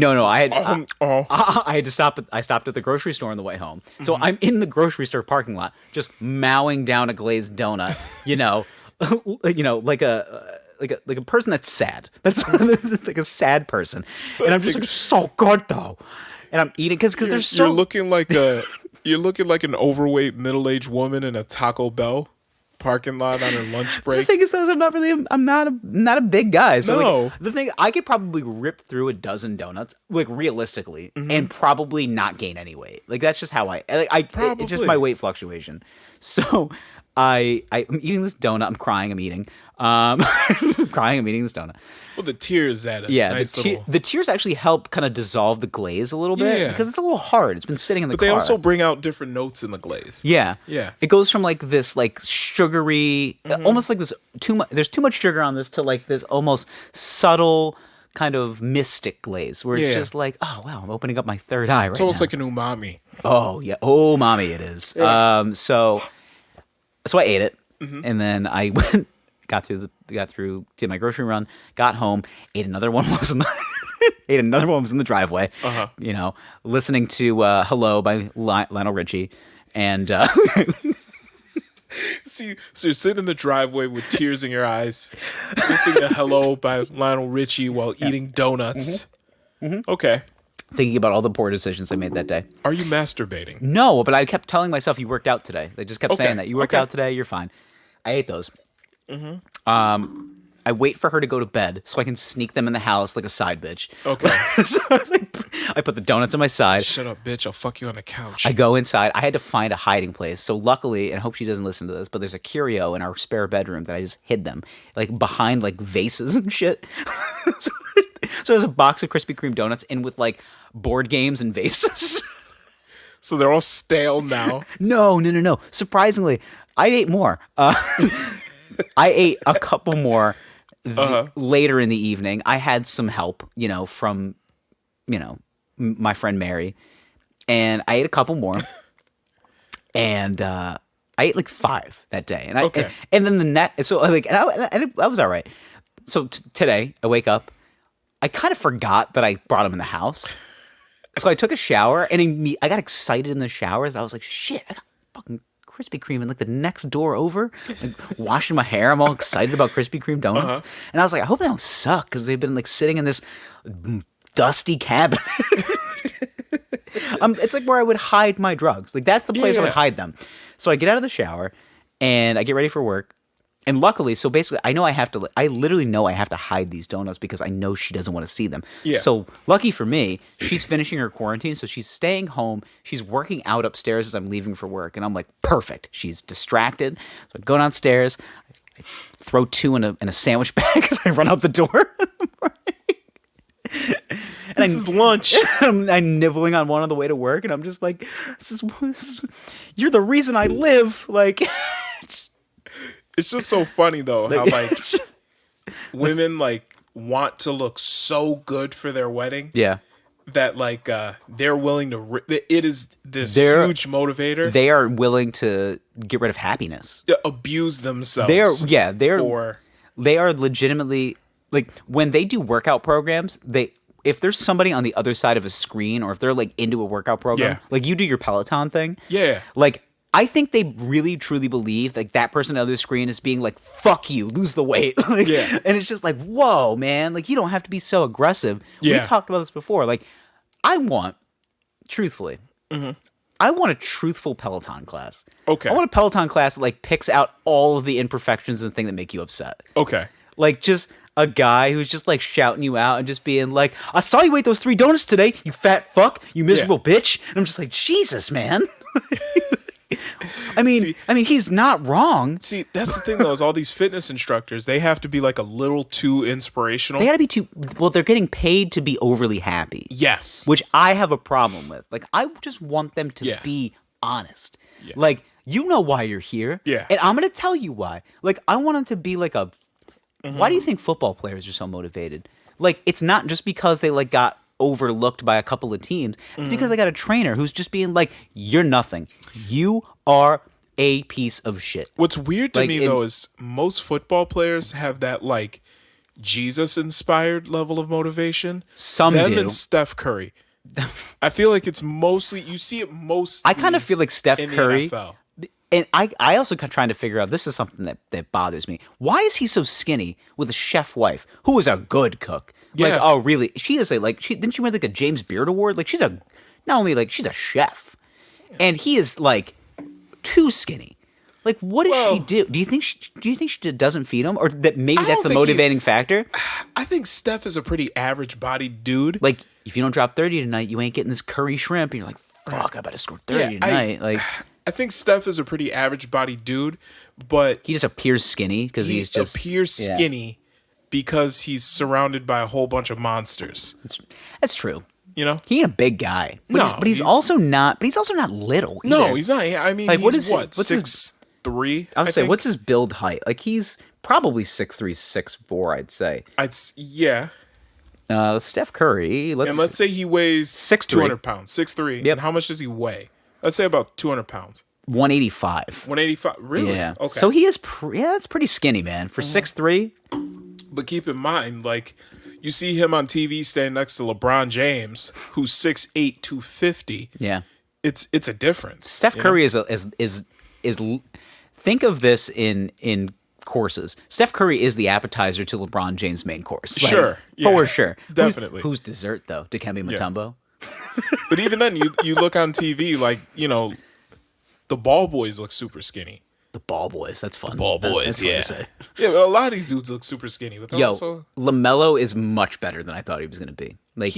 had to stop. I stopped at the grocery store on the way home. So I'm in the grocery store parking lot, just mowing down a glazed donut. Like a person that's sad. That's like a sad person. And I'm just like, so good though. And I'm eating because there's so. You're looking like an overweight middle-aged woman in a Taco Bell parking lot on her lunch break. The thing is, I'm not a big guy. So No. like, the thing, I could probably rip through a dozen donuts, like realistically, and probably not gain any weight. Like that's just how it's just my weight fluctuation. So I'm eating this donut. I'm crying. I'm eating. I'm eating this donut. Well, the tears at it. Yeah, nice the tears actually help kind of dissolve the glaze a little bit because it's a little hard. It's been sitting in the car. But they also bring out different notes in the glaze. Yeah. Yeah. It goes from like this like sugary, almost like this there's too much sugar on this to like this almost subtle kind of mystic glaze where it's just like, oh wow, I'm opening up my third eye right now. It's almost like an umami. Oh yeah. Oh mommy it is. Yeah. So I ate it and then I went got through did my grocery run, got home, ate another one. ate another one was in the driveway. Uh-huh. You know, listening to "Hello" by Lionel Richie, and See, so you're sitting in the driveway with tears in your eyes, listening to "Hello" by Lionel Richie while eating donuts. Okay. thinking about all the poor decisions I made that day. Are you masturbating? No, but I kept telling myself you worked out today. They just kept Okay, saying that you worked okay. out today. You're fine. I ate those. I wait for her to go to bed so I can sneak them in the house like a side bitch. Okay. So I put the donuts on my side. Shut up, bitch. I'll fuck you on the couch. I go inside. I had to find a hiding place. So luckily, and I hope she doesn't listen to this, but there's a curio in our spare bedroom that I just hid them, like behind like vases and shit. So there's a box of Krispy Kreme donuts in with like board games and vases. So they're all stale now. No. Surprisingly, I ate more. I ate a couple more later in the evening. I had some help, from, my friend Mary, and I ate a couple more, and I ate like 5 that day. And Okay. and then the next, so like, and I was all right. So today I wake up, I kind of forgot that I brought him in the house. So I took a shower, and I got excited in the shower that I was like, shit, I got fucking Krispy Kreme in like the next door over, like washing my hair. I'm all excited about Krispy Kreme donuts. And I was like, I hope they don't suck because they've been like sitting in this dusty cabinet. It's like where I would hide my drugs. Like that's the place I would hide them. So I get out of the shower and I get ready for work. And luckily, so basically, I literally know I have to hide these donuts because I know she doesn't want to see them. Yeah. So lucky for me, she's finishing her quarantine, so she's staying home. She's working out upstairs as I'm leaving for work. And I'm like, perfect. She's distracted. So I go downstairs, I throw 2 in a sandwich bag as I run out the door. This is lunch. I'm nibbling on one on the way to work, and I'm just like, you're the reason I live. Like... It's just so funny though how like women like want to look so good for their wedding. Yeah. That like they're willing to. It is this huge motivator. They are willing to get rid of happiness. To abuse themselves. They are legitimately like when they do workout programs. If there's somebody on the other side of a screen, or if they're like into a workout program, like you do your Peloton thing. Yeah. Like. I think they really, truly believe like that person on the other screen is being like, fuck you, lose the weight. And it's just like, whoa, man, like you don't have to be so aggressive. We talked about this before. Like I want a truthful Peloton class. Okay. I want a Peloton class that like picks out all of the imperfections and things that make you upset. Okay. Like just a guy who's just like shouting you out and just being like, I saw you ate those 3 donuts today, you fat fuck, you miserable bitch. And I'm just like, Jesus, man. I mean, he's not wrong. See, that's the thing though, is all these fitness instructors, they have to be like a little too inspirational. They gotta be they're getting paid to be overly happy. Yes. Which I have a problem with. Like, I just want them to be honest. Yeah. Like, you know why you're here. Yeah. And I'm gonna tell you why. Like, I want them to be like why do you think football players are so motivated? Like, it's not just because they like got overlooked by a couple of teams. It's because they got a trainer who's just being like, you're nothing. You are a piece of shit. What's weird to me though is most football players have that like Jesus inspired level of motivation. Some Them do. and Steph Curry. I feel like it's mostly, you see it mostly. I kind of feel like Steph Curry. The NFL. And I also trying to figure out, this is something that bothers me. Why is he so skinny with a chef wife who is a good cook? Yeah. Like, oh, really? She is didn't she win like a James Beard Award? Like, she's she's a chef. And he is like too skinny. Like, what does she do? Do you think she doesn't feed him? Or that maybe that's the motivating factor? I think Steph is a pretty average bodied dude. Like, if you don't drop 30 tonight, you ain't getting this curry shrimp. And you're like, fuck, I better score 30 tonight. I think Steph is a pretty average bodied dude, but he just appears skinny because he appears skinny because he's surrounded by a whole bunch of monsters. That's true. You know, he ain't a big guy, but he's also not little. Either. No, he's not. I mean, like, he's what 6'3"? I would say, what's his build height? Like, he's probably 6'3", 6'4", I'd say. Steph Curry. Let's say he weighs 6'3", 200 pounds, 6'3". Yep. And how much does he weigh? Let's say about 200 pounds. 185. 185. Really? Yeah. Okay. So he is. That's pretty skinny, man, for 6'3". But keep in mind, like, you see him on TV standing next to LeBron James, who's 6'8", 250. Yeah. It's a difference. Steph Curry is think of this in courses. Steph Curry is the appetizer to LeBron James' main course. Like, Sure. for sure. Definitely. Who's dessert though? Dikembe Mutombo. But even then, you look on TV, like, you know, the ball boys look super skinny. The Ball Boys. That's fun. Ball boys, That's fun yeah. to say. Yeah, but a lot of these dudes look super skinny. But Yo, also, LaMelo is much better than I thought he was going to be. Like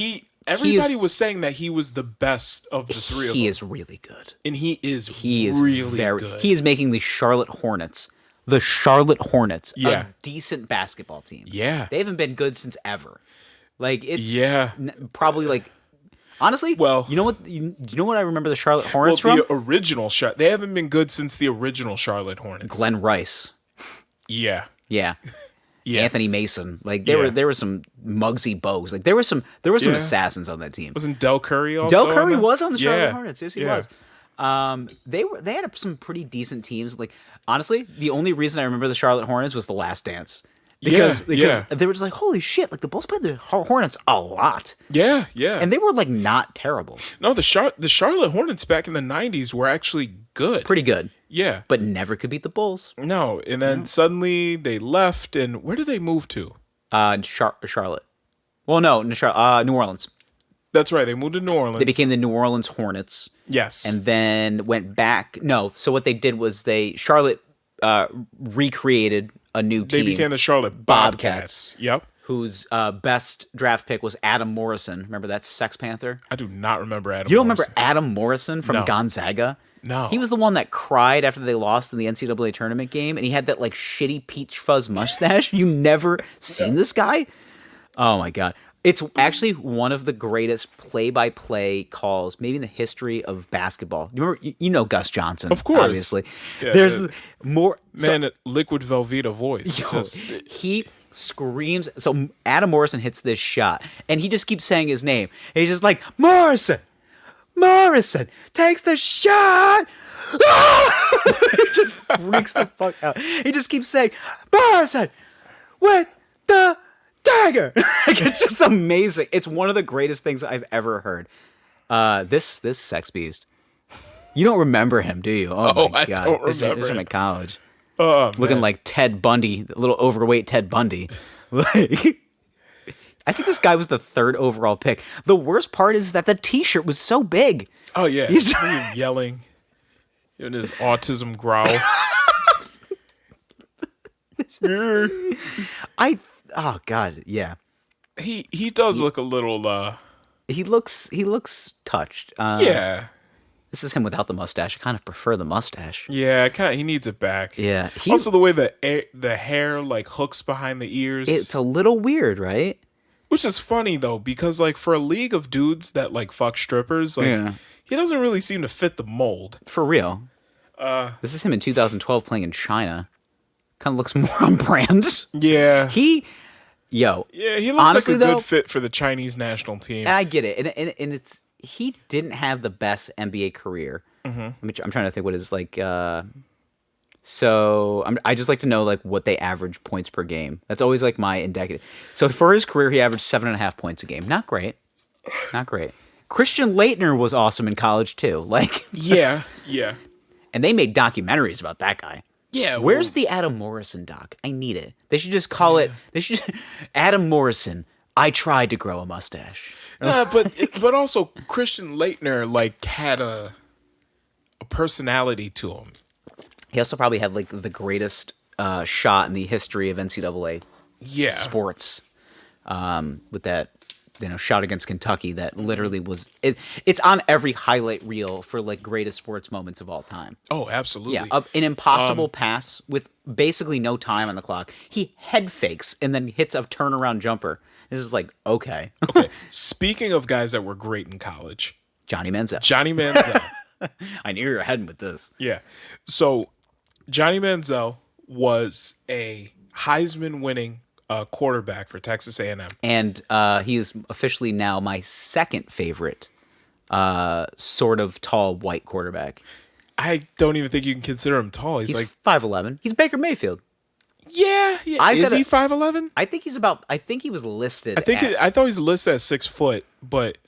everybody was saying that he was the best of the three of them. He is really good. And he is Really very good. He is making the Charlotte Hornets, Yeah. a decent basketball team. Yeah. They haven't been good since ever. Like it's probably like honestly. Well, you know what I remember the Charlotte Well, Hornets from? the original they haven't been good since the original Charlotte Hornets. Glenn Rice. Yeah. Yeah. Yeah. Anthony Mason. Like there were some Muggsy Bogues. Like there were some assassins on that team. Wasn't Del Curry also? Del Curry was on the Charlotte Yeah. Hornets. Yes, he was. They had some pretty decent teams. Like honestly, the only reason I remember the Charlotte Hornets was The Last Dance. Because they were just like, holy shit! Like the Bulls played the Hornets a lot. Yeah. And they were like not terrible. No, the Charlotte Hornets back in the 90s were actually good. Pretty good. Yeah. But never could beat the Bulls. No, and then suddenly they left, and where did they move to? Charlotte. Well, no, New Orleans. That's right. They moved to New Orleans. They became the New Orleans Hornets. Yes. And then went back. No, so what they did was Charlotte recreated a new team. They became the Charlotte Bobcats. Yep. Whose best draft pick was Adam Morrison. Remember that Sex Panther? I do not remember Adam You don't Morrison. remember Adam Morrison from No. Gonzaga? No. He was the one that cried after they lost in the NCAA tournament game, and he had that like shitty peach fuzz mustache. You never seen this guy? Oh my god. It's actually one of the greatest play-by-play calls, maybe in the history of basketball. You remember, you know Gus Johnson, Of course. obviously. Yeah, There's yeah. more. Man, Liquid Velveeta voice. He screams. So Adam Morrison hits this shot, and he just keeps saying his name. And he's just like, Morrison takes the shot. He just freaks the fuck out. He just keeps saying, Morrison with the dagger. Like, it's just amazing. It's one of the greatest things I've ever heard. This sex beast. You don't remember him, do you? Oh my I god. don't This remember him him. at college. Oh, Looking man. like Ted Bundy, a little overweight Ted Bundy. Like, I think this guy was the 3rd overall pick. The worst part is that the T-shirt was so big. Oh, yeah. He's- He's yelling in his autism growl. Oh god, yeah. He does look a little, He looks touched. yeah. This is him without the mustache. I kind of prefer the mustache. Yeah, he needs it back. Yeah. Also, the way the hair, like, hooks behind the ears. It's a little weird, right? Which is funny, though, because, like, for a league of dudes that, like, fuck strippers, like, Yeah. he doesn't really seem to fit the mold. For real. This is him in 2012 playing in China. Kind of looks more on brand. Yeah. He looks like honestly, a though, good fit for the Chinese national team. I get it, and it's he didn't have the best NBA career. Mm-hmm. I'm trying to think what is like. So I just like to know like what they average points per game. That's always like my indicator. So for his career, he averaged 7.5 points a game. Not great. Christian Laettner was awesome in college too. Like Yeah. and they made documentaries about that guy. Yeah. Where's the Adam Morrison doc? I need it. They should just call it. They should Adam Morrison. I tried to grow a mustache. but also Christian Laettner like had a personality to him. He also probably had like the greatest shot in the history of NCAA sports with that shot against Kentucky that literally was it's on every highlight reel for like greatest sports moments of all time. Oh, absolutely. Yeah, an impossible pass with basically no time on the clock. He head fakes and then hits a turnaround jumper. This is like okay. Speaking of guys that were great in college, Johnny Manziel. I knew you were heading with this. Yeah. So Johnny Manziel was a Heisman winning quarterback for Texas A&M. And he is officially now my second favorite sort of tall white quarterback. I don't even think you can consider him tall. He's like 5'11". He's Baker Mayfield. Yeah. Is he 5'11"? I think he's about. I think he was listed. I thought he was listed at 6 foot, but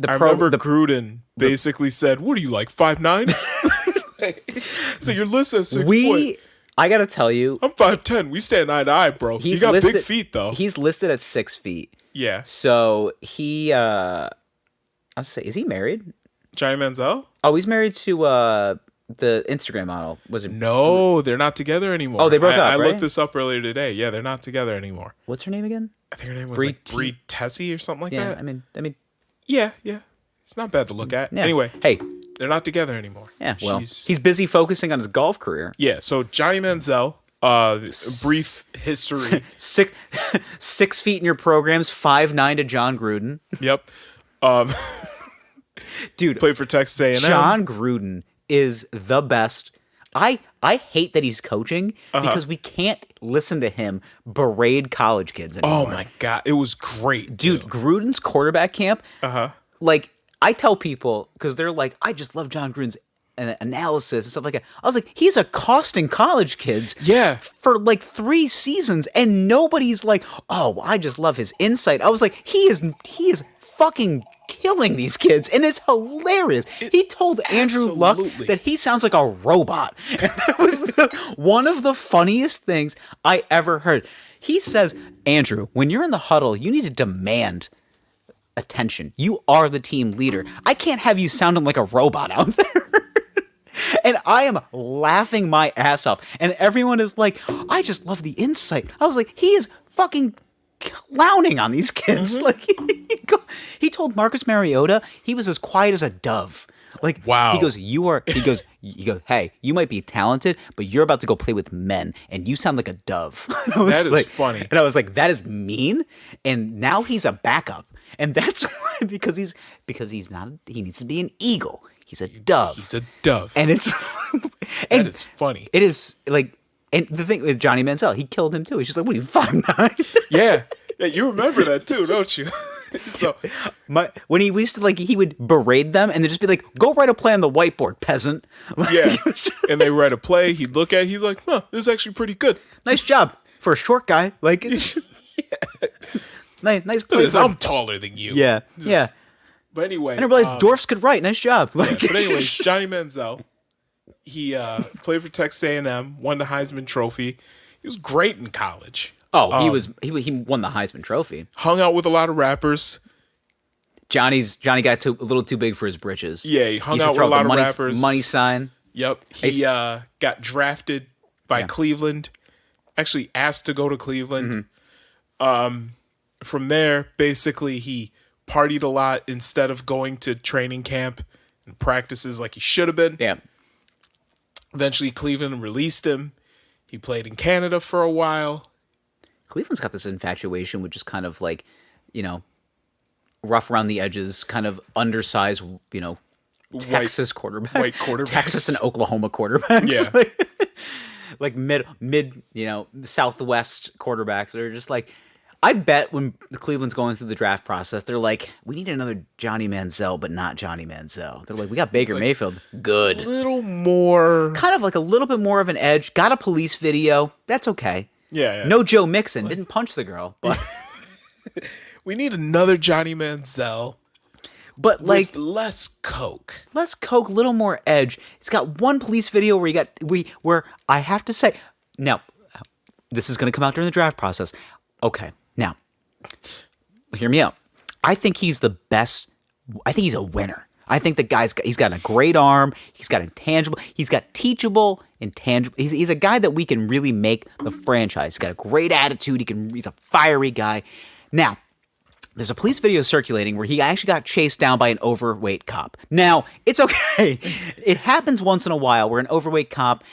I remember Gruden basically said, "What are you like 5'9"? So you're listed at 6 foot. I gotta tell you, I'm 5'10". We stand eye to eye, bro. He got big feet though. He's listed at 6 feet. Yeah. So he, I was say, is he married? Johnny Manziel? Oh, he's married to the Instagram model. Was it? No, they're not together anymore. Oh, they broke up. I right? looked this up earlier today. Yeah, they're not together anymore. What's her name again? I think her name was Brie Tessie or something like yeah, that. I mean, yeah. It's not bad to look at. yeah. Anyway, hey, they're not together anymore. yeah. Well, he's busy focusing on his golf career. Yeah. So Johnny Manziel. Brief history. 6 feet in your programs, 5'9" to John Gruden. Yep. Dude, played for Texas A&M. John Gruden is the best. I hate that he's coaching because we can't listen to him berate college kids anymore. Oh my God. It was great. Dude, Gruden's quarterback camp. Like, I tell people, because they're like, I just love John Gruden's analysis and stuff like that. I was like, he's accosting college kids for like 3 seasons, and nobody's like, oh, I just love his insight. I was like, he is fucking killing these kids, and it's hilarious. He told Andrew Luck that he sounds like a robot. And that was one of the funniest things I ever heard. He says, Andrew, when you're in the huddle, you need to demand attention. You are the team leader. I can't have you sounding like a robot out there. And I am laughing my ass off. And everyone is like, I just love the insight. I was like, he is fucking clowning on these kids. Like, he told Marcus Mariota he was as quiet as a dove. Like, wow. He goes, hey, you might be talented, but you're about to go play with men, and you sound like a dove. That is funny. And I was like, that is mean. And now he's a backup. And that's why, because he needs to be an eagle. He's a dove. He's a dove. And it's that is funny. It is like, and the thing with Johnny Manziel, he killed him too. He's just like, what are you, 5'9"? Yeah, you remember that too, don't you? So when he used to, like, he would berate them and they'd just be like, go write a play on the whiteboard, peasant. Yeah. And they write a play, he'd look at it, he's like, huh, this is actually pretty good. Nice job for a short guy. Like, nice play. I'm taller than you. Yeah. Yeah. But anyway, I didn't realize dwarfs could write. Nice job. Like, but anyways, Johnny Manziel, he played for Texas A&M, won the Heisman Trophy. He was great in college. Oh, he won the Heisman Trophy. Hung out with a lot of rappers. Johnny got a little too big for his britches. Yeah, he hung out with a lot of rappers. Money sign. Yep. He got drafted by Cleveland. Actually asked to go to Cleveland. From there, basically, he partied a lot instead of going to training camp and practices like he should have been. Yeah. Eventually, Cleveland released him. He played in Canada for a while. Cleveland's got this infatuation with just kind of like, rough around the edges, kind of undersized, Texas quarterbacks. White quarterbacks. Texas and Oklahoma quarterbacks. Yeah. like mid, Southwest quarterbacks that are just like, I bet when Cleveland's going through the draft process, they're like, we need another Johnny Manziel, but not Johnny Manziel. They're like, we got Baker Mayfield. Good. A little more. Kind of like a little bit more of an edge. Got a police video. That's okay. Yeah. No Joe Mixon. Didn't punch the girl. But we need another Johnny Manziel. But like with less coke. Less coke, little more edge. It's got one police video where I have to say, now, this is going to come out during the draft process. Okay. Now, hear me out. I think he's the best. I think he's a winner. I think the he's got a great arm. He's got intangible. He's got teachable, intangible. He's a guy that we can really make the franchise. He's got a great attitude. He's a fiery guy. Now, there's a police video circulating where he actually got chased down by an overweight cop. Now, it's okay. It happens once in a while where an overweight cop,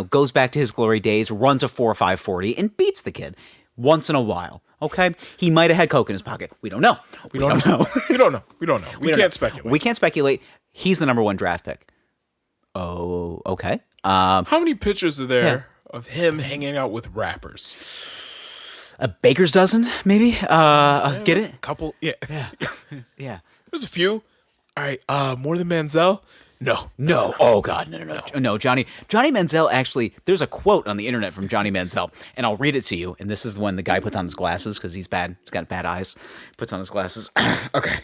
goes back to his glory days, runs a 4.5 40, and beats the kid. Once in a while. Okay, he might have had coke in his pocket. We don't know. We don't know. We don't know. We can't speculate. We can't speculate. He's the number 1 draft pick. Oh, okay. How many pictures are there of him hanging out with rappers? A baker's dozen, maybe. Get it? A couple. Yeah. Yeah. There's a few. All right. More than Manziel. No. Oh God, no. Johnny Manziel, actually, there's a quote on the internet from Johnny Manziel, and I'll read it to you. And this is when the guy puts on his glasses because he's bad. He's got bad eyes. Puts on his glasses. Okay.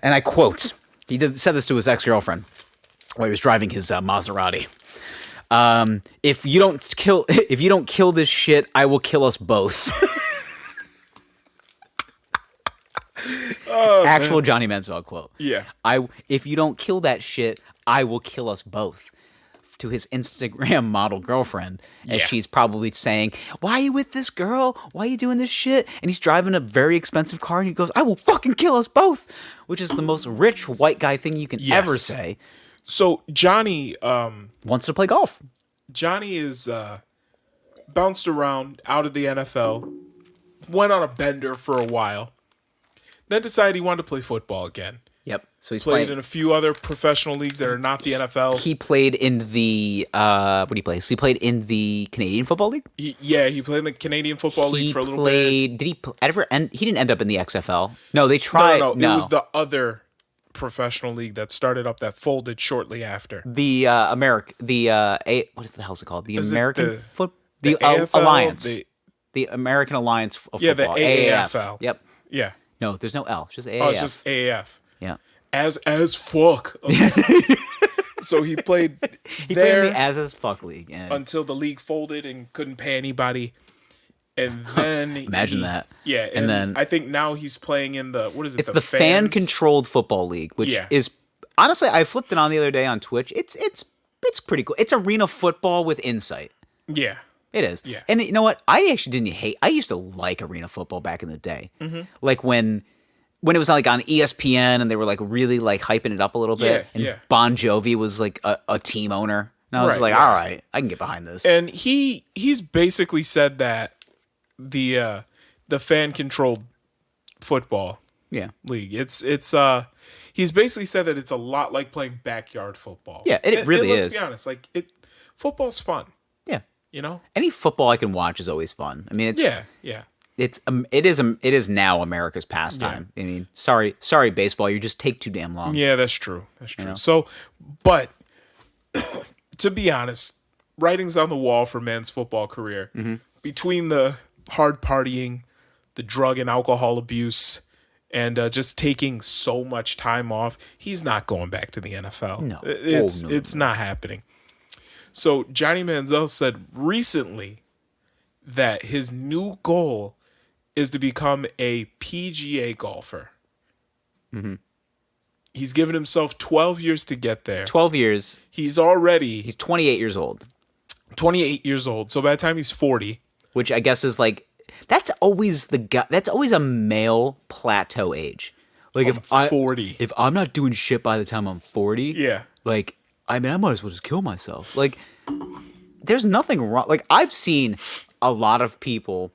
And I quote. Said this to his ex-girlfriend while he was driving his Maserati. If you don't kill this shit, I will kill us both. Actual man. Johnny Manziel quote. Yeah. If you don't kill that shit, I will kill us both. To his Instagram model girlfriend, as she's probably saying, "Why are you with this girl? Why are you doing this shit?" And he's driving a very expensive car, and he goes, "I will fucking kill us both," which is the most rich white guy thing you can ever say. So Johnny wants to play golf. Johnny is bounced around out of the NFL, went on a bender for a while, then decided he wanted to play football again. Yep. So he's played in a few other professional leagues that are not the NFL. He played in the what did he play? So he played in the Canadian Football League. He played in the Canadian Football League for a little bit. Did he ever end? He didn't end up in the XFL. No, they tried. No. It was the other professional league that started up that folded shortly after. The what is the hell's it called? The American the AFL, Alliance. The American Alliance of Football. Yeah, the AAFL. Yep. Yeah. No, there's no L. It's just AAF. Oh, it's just AAF. Yeah. As fuck. So he played He there played in the as fuck league until the league folded and couldn't pay anybody. And then imagine that. Yeah, and then I think now he's playing in the what is it? It's the fan controlled football league, which is honestly I flipped it on the other day on Twitch. It's pretty cool. It's arena football with insight. Yeah. It is. Yeah. And you know what? I actually didn't hate. I used to like arena football back in the day. Mm-hmm. Like when it was like on ESPN and they were like really like hyping it up a little bit. And Bon Jovi was like a team owner. And I was like, all right, I can get behind this. And he's basically said that the fan controlled football league. It's he's basically said that it's a lot like playing backyard football. Yeah, it really is. Let's be honest, like football's fun. Yeah. You know? Any football I can watch is always fun. I mean, it's it is now America's pastime. Yeah. I mean, sorry, baseball, you just take too damn long. Yeah, that's true. That's true. You know? So, but to be honest, writing's on the wall for man's football career. Mm-hmm. Between the hard partying, the drug and alcohol abuse, and just taking so much time off, he's not going back to the NFL. No, it's not happening. So Johnny Manziel said recently that his new goal is to become a PGA golfer. Mm-hmm. He's given himself 12 years to get there. 12 years. He's 28 years old. 28 years old. So by the time he's 40, which I guess is like that's always a male plateau age. Like if 40. If I'm not doing shit by the time I'm 40, yeah. Like I mean, I might as well just kill myself. Like, there's nothing wrong. Like, I've seen a lot of people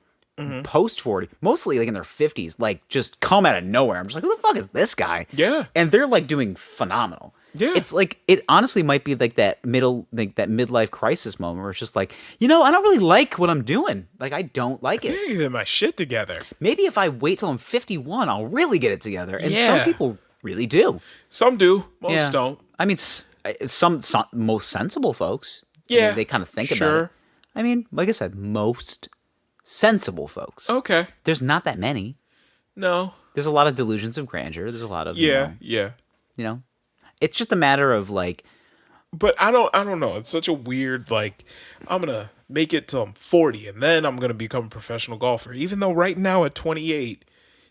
post 40, mostly like in their 50s, like just come out of nowhere. I'm just like, who the fuck is this guy? Yeah. And they're like doing phenomenal. Yeah. It's like, it honestly might be like that midlife crisis moment where it's just like, I don't really like what I'm doing. Like, I don't like it. I can't get my shit together. Maybe if I wait till I'm 51, I'll really get it together. And some people really do. Some do. Most don't. I mean, some most sensible folks. Yeah. I mean, they kind of think about it. I mean, like I said, most sensible folks. Okay. There's not that many. No. There's a lot of delusions of grandeur. There's a lot of yeah. It's just a matter of like. But I don't know. It's such a weird like. I'm gonna make it till I'm 40 and then I'm gonna become a professional golfer. Even though right now at 28,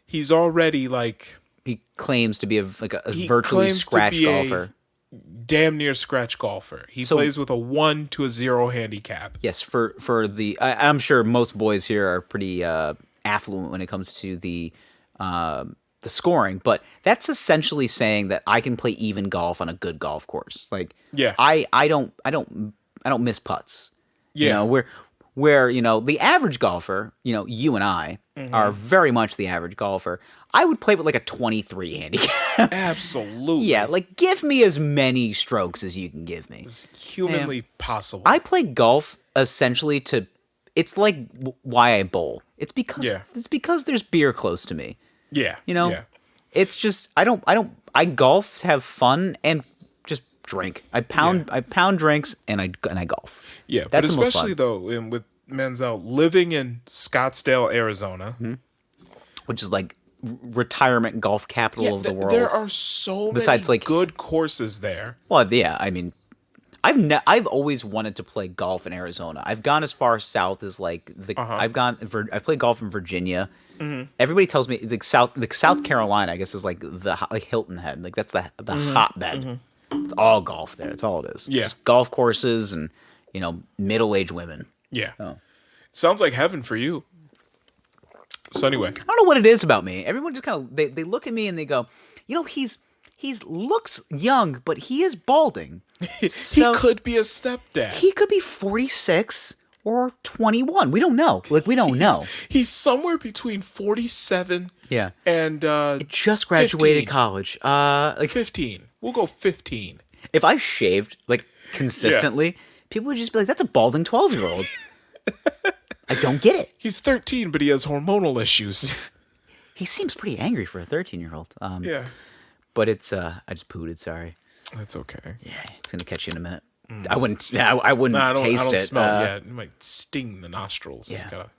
he's already like. He claims to be a virtually scratch golfer. Damn near scratch golfer. He plays with a 1 to a 0 handicap. Yes, for the I'm sure most boys here are pretty affluent when it comes to the scoring, but that's essentially saying that I can play even golf on a good golf course. Like, I don't miss putts. Yeah, where the average golfer, you and I are very much the average golfer. I would play with like a 23 handicap. Absolutely. Yeah, like give me as many strokes as you can give me. It's humanly possible. I play golf essentially it's like why I bowl. It's because there's beer close to me. Yeah. It's just I golf to have fun and just drink. I pound drinks and I golf. Yeah, That's but the most especially fun. though, with men's out living in Scottsdale, Arizona. Which is like retirement golf capital of the world. There are so Besides, many like, good courses there. well, yeah, I mean, I've always wanted to play golf in Arizona. I've gone as far south as like I've played golf in Virginia. Everybody tells me it's like South Carolina, I guess, is like like Hilton Head. Like that's the hotbed. It's all golf there. That's all it is. Yeah. Just golf courses and middle-aged women. Yeah. Oh. Sounds like heaven for you. So anyway, I don't know what it is about me. Everyone just kind of they look at me and they go, he's looks young, but he is balding. he could be a stepdad. He could be 46 or 21. We don't know. Like, we don't know. He's somewhere between 47 Yeah. and Just graduated 15. college. 15. We'll go 15. If I shaved like consistently, people would just be like, "That's a balding 12-year-old." I don't get it. He's 13, but he has hormonal issues. He seems pretty angry for a 13-year-old. Yeah. But it's I just pooted. Sorry. That's okay. Yeah, it's gonna catch you in a minute. I wouldn't. Yeah, I wouldn't taste I don't it. smell it yet. It might sting the nostrils. Yeah. Gotta...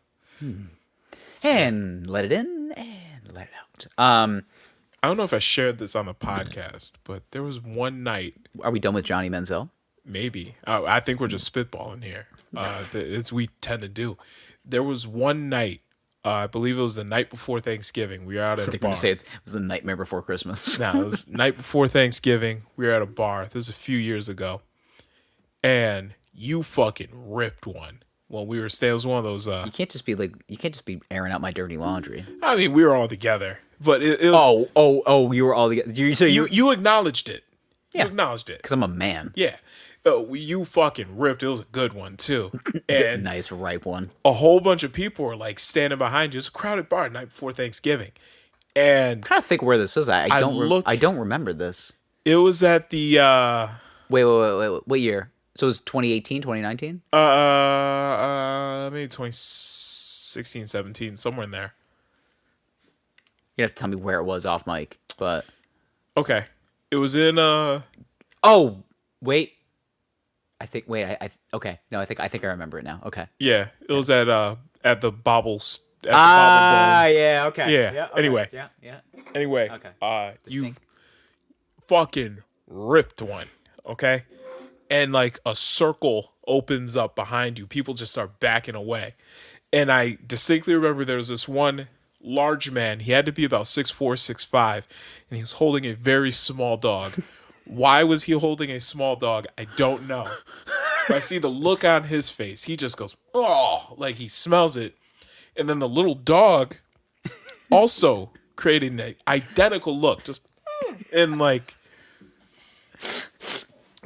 And let it in and let it out. I don't know if I shared this on the podcast, but there was one night. Are we done with Johnny Manziel? Maybe. I think we're just spitballing here. As we tend to do. There was one night. I believe it was the night before Thanksgiving. We were out at a We're bar. gonna say it was the nightmare before Christmas. No, it was night before Thanksgiving. We were at a bar. This was a few years ago. And you fucking ripped one. Well, we were staying. It was one of those. You can't just be airing out my dirty laundry. I mean, we were all together, but it was. Oh! You were all together. You acknowledged it. Yeah. You acknowledged it. Because I'm a man. Yeah. You fucking ripped. It was a good one too. And Nice ripe one. a whole bunch of people were like standing behind you. It's a crowded bar night before Thanksgiving, and I'm trying to think where this is at. I don't remember this. it was at the Wait. What year? So it was 2018, 2019? maybe 2016, 17, somewhere in there. You have to tell me where it was off mic. But Okay, it was in oh wait, I think okay. No, I think I remember it now. Okay. yeah, it was at the Bobble Yeah. Okay. Yeah, Okay. anyway. Yeah. Anyway, Okay. you Distinct. fucking ripped one, okay? And like a circle opens up behind you. People just start backing away. And I distinctly remember there was this one large man. He had to be about 6'4", 6'5", and he was holding a very small dog. Why was he holding a small dog? I don't know. But I see the look on his face. He just goes, oh, like he smells it. And then the little dog also created an identical look. Just, and like,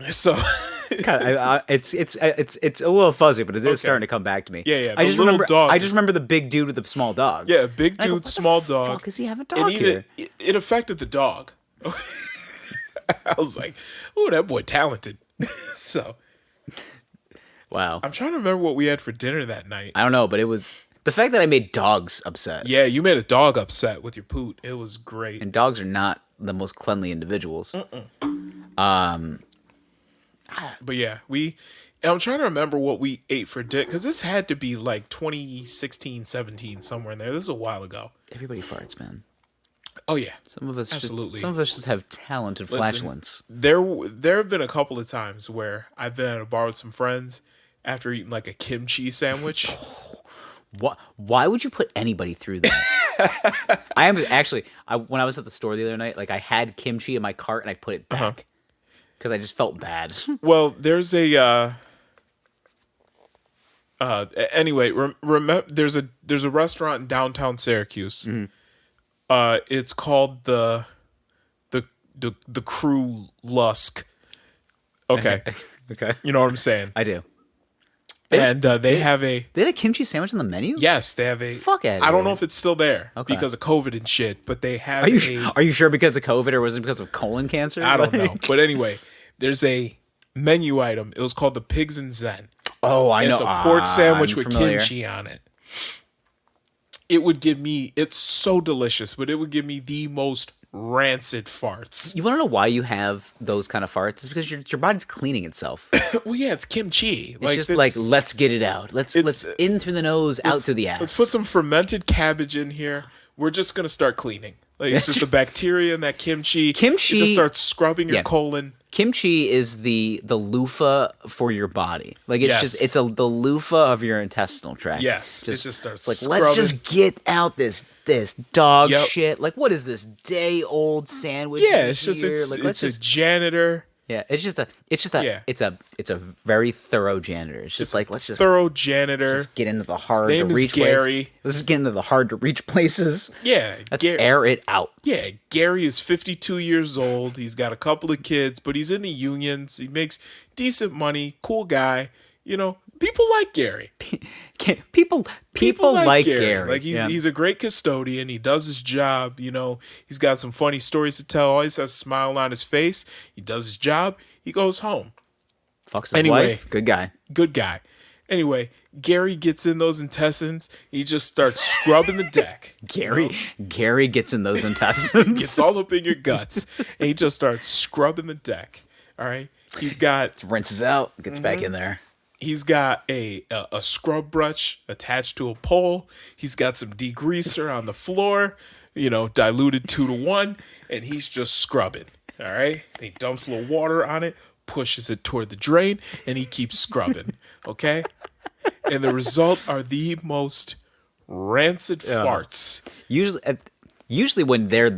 so. It's a little fuzzy, but it is starting to come back to me. Yeah. I The just little remember. dog I just remember the big dude with the small dog. Yeah, big And I go, dude, what small the dog. Fuck, is he have a And dog here? it affected the dog. I was like, "Oh, that boy talented." So Wow. I'm trying to remember what we had for dinner that night. I don't know, but it was the fact that I made dogs upset. Yeah, you made a dog upset with your poot. It was great. And dogs are not the most cleanly individuals. But yeah, I'm trying to remember what we ate for dinner because this had to be like 2016, 17, somewhere in there. This is a while ago. Everybody farts, man. Oh yeah, Some of us absolutely. some of us just have talented flatulence. There have been a couple of times where I've been at a bar with some friends after eating like a kimchi sandwich. Why would you put anybody through that? I am actually. When I was at the store the other night, like I had kimchi in my cart and I put it back because I just felt bad. Well, there's a anyway. Remember, there's a restaurant in downtown Syracuse. It's called the Crew Lusk. Okay, Okay, you know what I'm saying. I do. And they have a They have a kimchi sandwich on the menu. yes, they have a. Fuck outta I don't here. know if it's still there Okay. because of COVID and shit, but they have. Are you sure because of COVID or was it because of colon cancer? I don't know, but anyway, there's a menu item. It was called the Pigs and Zen. Oh, I know. It's a pork sandwich I'm with familiar. kimchi on it. It would give me, it's so delicious, but it would give me the most rancid farts. You want to know why you have those kind of farts? It's because your body's cleaning itself. Well, yeah, it's kimchi. It's just like, let's get it out. Let's in through the nose, out through the ass. Let's put some fermented cabbage in here. We're just gonna start cleaning. Like, it's just the bacteria in that kimchi. Kimchi it just starts scrubbing your colon. Kimchi is the loofah for your body. Like, it's the loofah of your intestinal tract. Yes, it just starts like, scrubbing. let's just get out this dog shit. Like, what is this day old sandwich? Yeah, it's just like, it's a janitor. Yeah, it's a very thorough janitor. It's just like, let's just thorough janitor. Just get into the hard His to name reach is Gary. places. Let's just get into the hard to reach places. Yeah, let's air it out. Yeah, Gary is 52 years old. He's got a couple of kids, but he's in the unions. He makes decent money. Cool guy. You know, people like Gary. People like Gary. Like, he's a great custodian. He does his job. You know, he's got some funny stories to tell. Always has a smile on his face. He does his job. He goes home. Fucks his wife. Good guy. Good guy. Anyway, Gary gets in those intestines. He just starts scrubbing the deck. Gary gets in those intestines. Gets all up in your guts. And he just starts scrubbing the deck. All right. He's got rinses out, gets back in there. He's got a scrub brush attached to a pole. He's got some degreaser on the floor, you know, diluted 2-to-1, and he's just scrubbing. All right. And he dumps a little water on it, pushes it toward the drain, and he keeps scrubbing. Okay. And the result are the most rancid farts. Usually when they're,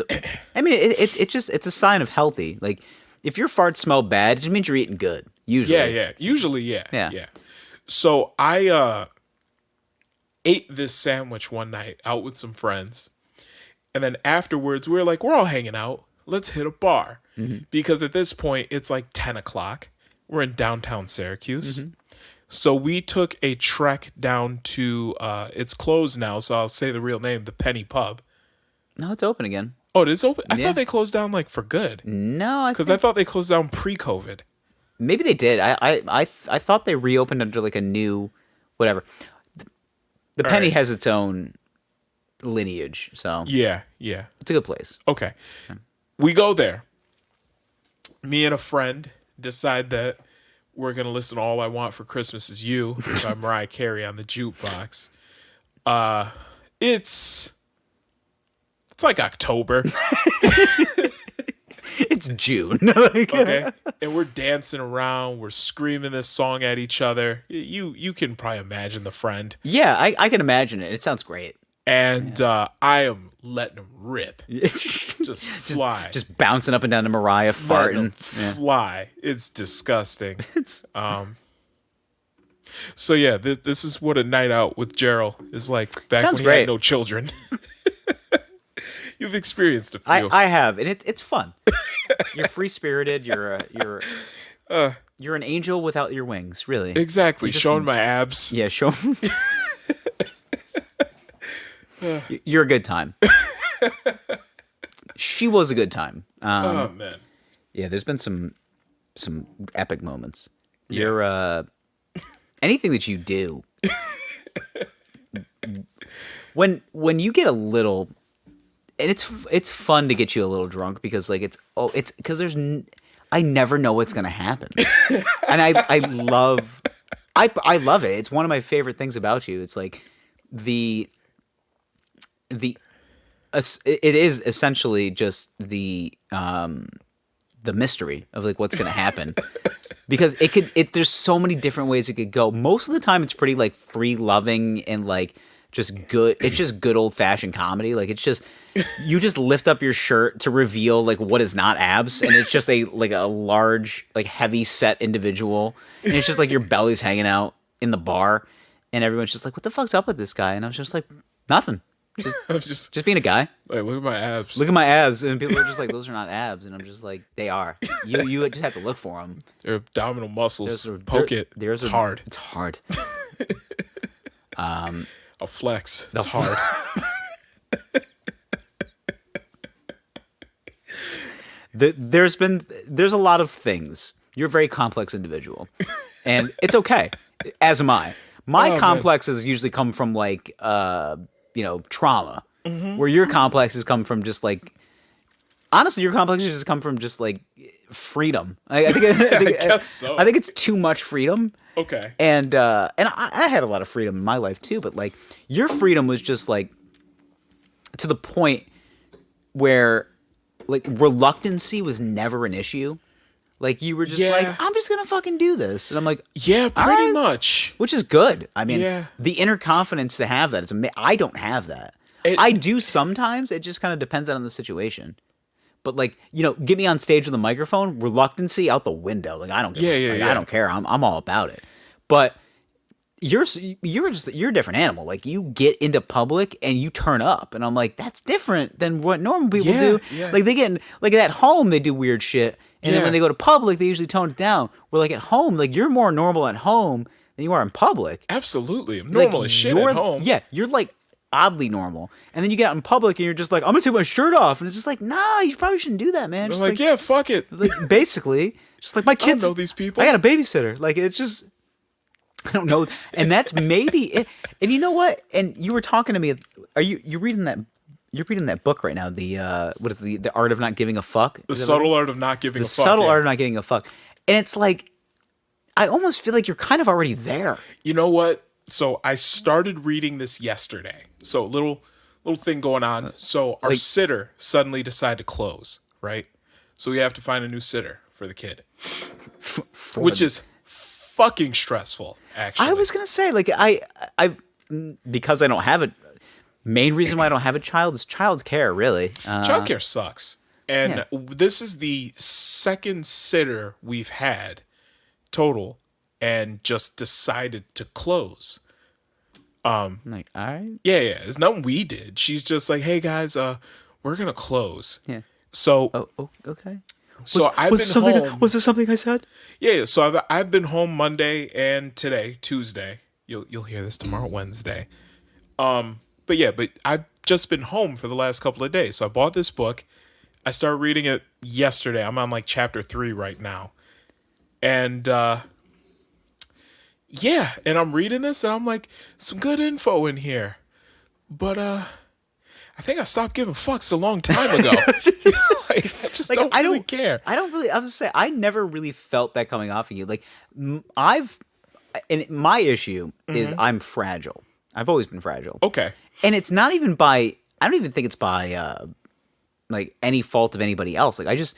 it's a sign of healthy. Like, if your farts smell bad, it just means you're eating good. Usually. Yeah. Usually, yeah. So I ate this sandwich one night out with some friends. And then afterwards, we were like, we're all hanging out. Let's hit a bar. Mm-hmm. Because at this point, it's like 10 o'clock. We're in downtown Syracuse. Mm-hmm. So we took a trek down to, it's closed now, so I'll say the real name, the Penny Pub. No, it's open again. Oh, it is open? I thought they closed down, like, for good. No, because I thought they closed down pre-COVID. Maybe they did. I thought they reopened under, like, a new whatever. The Penny has its own lineage, so yeah, it's a good place. Okay, we go there. Me and a friend decide that we're gonna listen to "All I Want for Christmas Is You" by Mariah Carey on the jukebox. It's like October. It's June. Okay. And we're dancing around. We're screaming this song at each other. You can probably imagine the friend. Yeah, I can imagine it. It sounds great. And I am letting them rip. Just fly. Just bouncing up and down to Mariah, farting. Fly. It's disgusting. So yeah, this is what a night out with Gerald is like back when he had no children. You've experienced a few. I have, and it's fun. You're free spirited. You're an angel without your wings, really. Exactly. Showing my abs. Yeah, show. You're a good time. She was a good time. Oh man. Yeah, there's been some epic moments. You're anything that you do. When you get a little. And it's fun to get you a little drunk because like it's because I never know what's gonna happen, and I love it. It's one of my favorite things about you. It's like it is essentially just the mystery of like what's gonna happen because there's so many different ways it could go. Most of the time it's pretty like free loving and like just good. It's just good old fashioned comedy. Like it's just. You just lift up your shirt to reveal like what is not abs, and it's just a large, like heavy set individual, and it's just like your belly's hanging out in the bar, and everyone's just like, "What the fuck's up with this guy?" And I was just like, "Nothing, just being a guy." Like, look at my abs. Look at my abs, and people are just like, "Those are not abs," and I'm just like, "They are." You just have to look for them. They're abdominal muscles. Poke it. It's hard. It's hard. A flex. It's hard. There's a lot of things. You're a very complex individual, and it's okay. As am I. My complexes usually come from like trauma, where your complexes come from just like honestly, your complexion just come from just like freedom. I think I guess so. I think it's too much freedom. Okay. And I had a lot of freedom in my life too, but like your freedom was just like to the point where like reluctancy was never an issue. Like you were just like, I'm just gonna fucking do this, and I'm like, yeah, pretty much, which is good. I mean, yeah. The inner confidence to have that is I don't have that. I do sometimes. It just kind of depends on the situation. But like, you know, get me on stage with a microphone, reluctancy out the window. Like I don't care. I don't care. I'm all about it. But you're a different animal. Like you get into public and you turn up, and I'm like, that's different than what normal people do. Yeah. Like they get like at home they do weird shit, and then when they go to public they usually tone it down. Where like at home, like you're more normal at home than you are in public. Absolutely, I'm normal as shit at home. Yeah, you're like oddly normal, and then you get out in public and you're just like, I'm gonna take my shirt off, and it's just like, nah, you probably shouldn't do that, man. I'm like, yeah, fuck it. Like, basically, just like my kids. I don't know these people. I got a babysitter. Like it's just. I don't know, and that's maybe it. And you know what? And you were talking to me. Are you're reading that? You're reading that book right now. The what is the art of not giving a fuck? The subtle art of not giving a fuck. The subtle art of not giving a fuck. And it's like, I almost feel like you're kind of already there. You know what? So I started reading this yesterday. So little thing going on. So our sitter suddenly decided to close. Right. So we have to find a new sitter for the kid, which is fucking stressful. Actually, I was gonna say, like, I because I don't have a main reason why I don't have a child is child care. Really, child care sucks, and this is the second sitter we've had total, and just decided to close. Like, all right, yeah, it's nothing we did. She's just like, hey guys, we're gonna close. Yeah. So, okay. So I've been home. Was this something I said? Yeah. So I've been home Monday and today, Tuesday. You'll hear this tomorrow, Wednesday. But I've just been home for the last couple of days. So I bought this book. I started reading it yesterday. I'm on like chapter 3 right now, and and I'm reading this, and I'm like, some good info in here, but I think I stopped giving fucks a long time ago. I just don't really care. I was gonna say, I never really felt that coming off of you. Like, and my issue is I'm fragile. I've always been fragile. Okay. And it's not even I don't even think it's by, like, any fault of anybody else. Like, I just,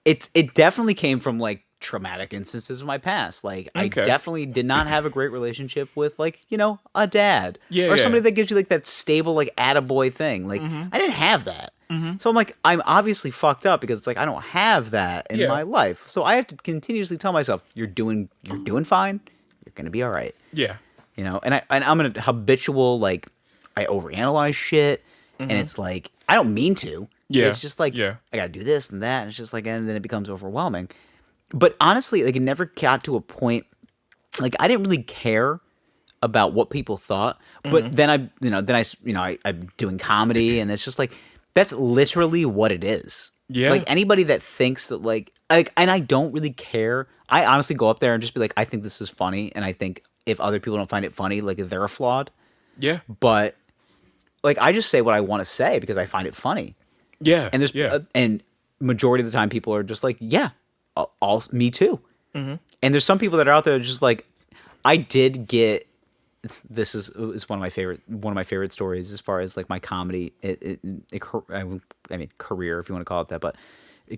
it definitely came from, like, traumatic instances of my past. Like, I definitely did not have a great relationship with, like, you know, a dad. Or somebody that gives you, like, that stable, like, attaboy thing. Like, I didn't have that. So I'm like, I'm obviously fucked up because it's like I don't have that in my life. So I have to continuously tell myself, you're doing fine. You're gonna be all right. Yeah. You know, and I'm an habitual, like, I overanalyze shit, and it's like I don't mean to. Yeah. It's just like I gotta do this and that. And it's just like, and then it becomes overwhelming. But honestly, like, it never got to a point. Like, I didn't really care about what people thought. But then I'm doing comedy, and it's just like, that's literally what it is. Yeah. Like, anybody that thinks that, like, and I don't really care. I honestly go up there and just be like, I think this is funny, and I think if other people don't find it funny, like, they're flawed. Yeah. But, like, I just say what I want to say because I find it funny. Yeah. And there's and majority of the time people are just like, yeah, all me too. And there's some people that are out there just like, I did get. This is one of my favorite stories as far as like my comedy, I mean career, if you want to call it that, but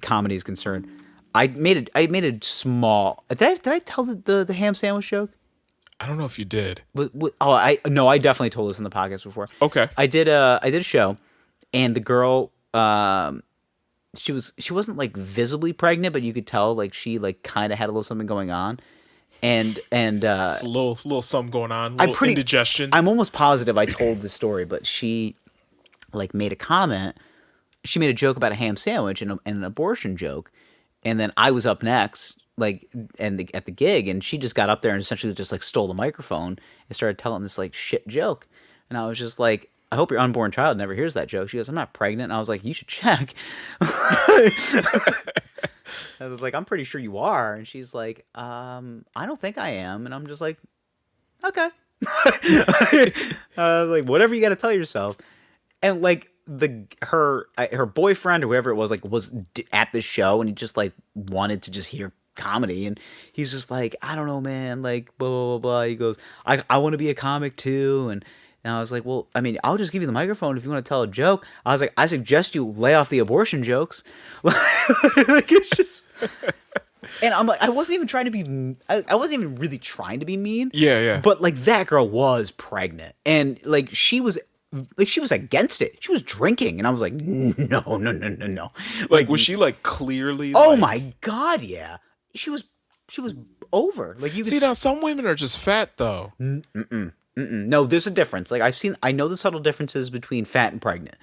comedy is concerned. I made a small. Did I tell the ham sandwich joke? I don't know if you did. I definitely told this in the podcast before. Okay. I did a show, and the girl, she wasn't like visibly pregnant, but you could tell like she like kind of had a little something going on. And it's a little something going on, indigestion. I'm almost positive I told the story, but she like made a comment. She made a joke about a ham sandwich and an abortion joke, and then I was up next, like, at the gig, and she just got up there and essentially just like stole the microphone and started telling this like shit joke, and I was just like, I hope your unborn child never hears that joke. She goes, I'm not pregnant. And I was like, you should check. I was like, I'm pretty sure you are. And she's like, I don't think I am. And I'm just like, okay. I was like, whatever you got to tell yourself. And like, her boyfriend or whoever it was, like, was at the show, and he just like wanted to just hear comedy, and he's just like, I don't know, man, like, blah blah blah blah. He goes, I want to be a comic too, and I was like, well, I mean, I'll just give you the microphone if you want to tell a joke. I was like, I suggest you lay off the abortion jokes. Like, it's just. And I'm like, I wasn't even trying to be. I wasn't even really trying to be mean. Yeah, yeah. But like, that girl was pregnant, and like she was against it. She was drinking, and I was like, no. Like, was she like clearly? Oh like... my god, yeah. She was over. Like, you could see now, some women are just fat though. No, there's a difference. Like, I know the subtle differences between fat and pregnant.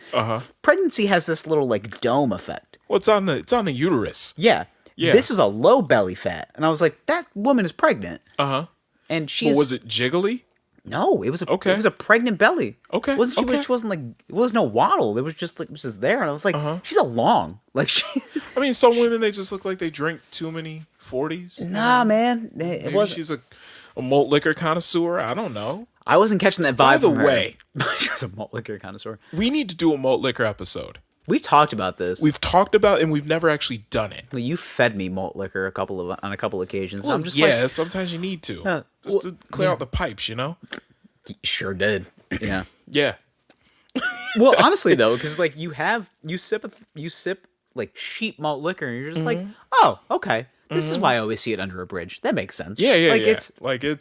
Pregnancy has this little like dome effect. Well, it's on the uterus. Yeah. Yeah. This was a low belly fat, and I was like, that woman is pregnant. And she's. Well, was it jiggly? No, it was a Okay. It was a pregnant belly. Okay. Wasn't she? Okay. She wasn't like, it was no waddle. It was just like, it was just there, and I was like, she's a long. Like, she. I mean, some women, they just look like they drink too many 40s. Nah, man. It Maybe was. she's a malt liquor connoisseur. I don't know. I wasn't catching that vibe. By the from her. way, she was a malt liquor connoisseur. we need to do a malt liquor episode. We've talked about this. We've talked about, and we've never actually done it. Well, you fed me malt liquor on a couple occasions. Well, I'm just yeah, like, sometimes you need to. Just to clear out the pipes, you know? sure did. Yeah. Yeah. Well, honestly though, because like you sip like sheep malt liquor, and you're just like, oh, okay, this is why I always see it under a bridge. That makes sense. Yeah, yeah, like, yeah.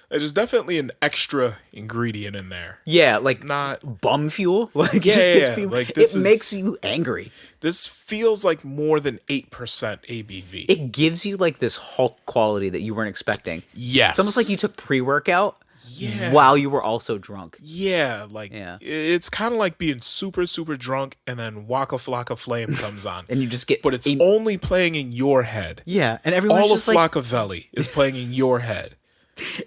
There's definitely an extra ingredient in there. Yeah, like It's not... bum fuel. Like, Yeah, it just gets yeah, people, like, it this is- makes you angry. This feels like more than 8% ABV. It gives you like this Hulk quality that you weren't expecting. Yes. It's almost like you took pre-workout Yeah. while you were also drunk. Yeah, like, Yeah. it's kind of like being super, super drunk, and then Waka Flocka Flame comes on. And you just get... But it's only playing in your head. Yeah, and everyone's All of just like... Flockavelli is playing in your head.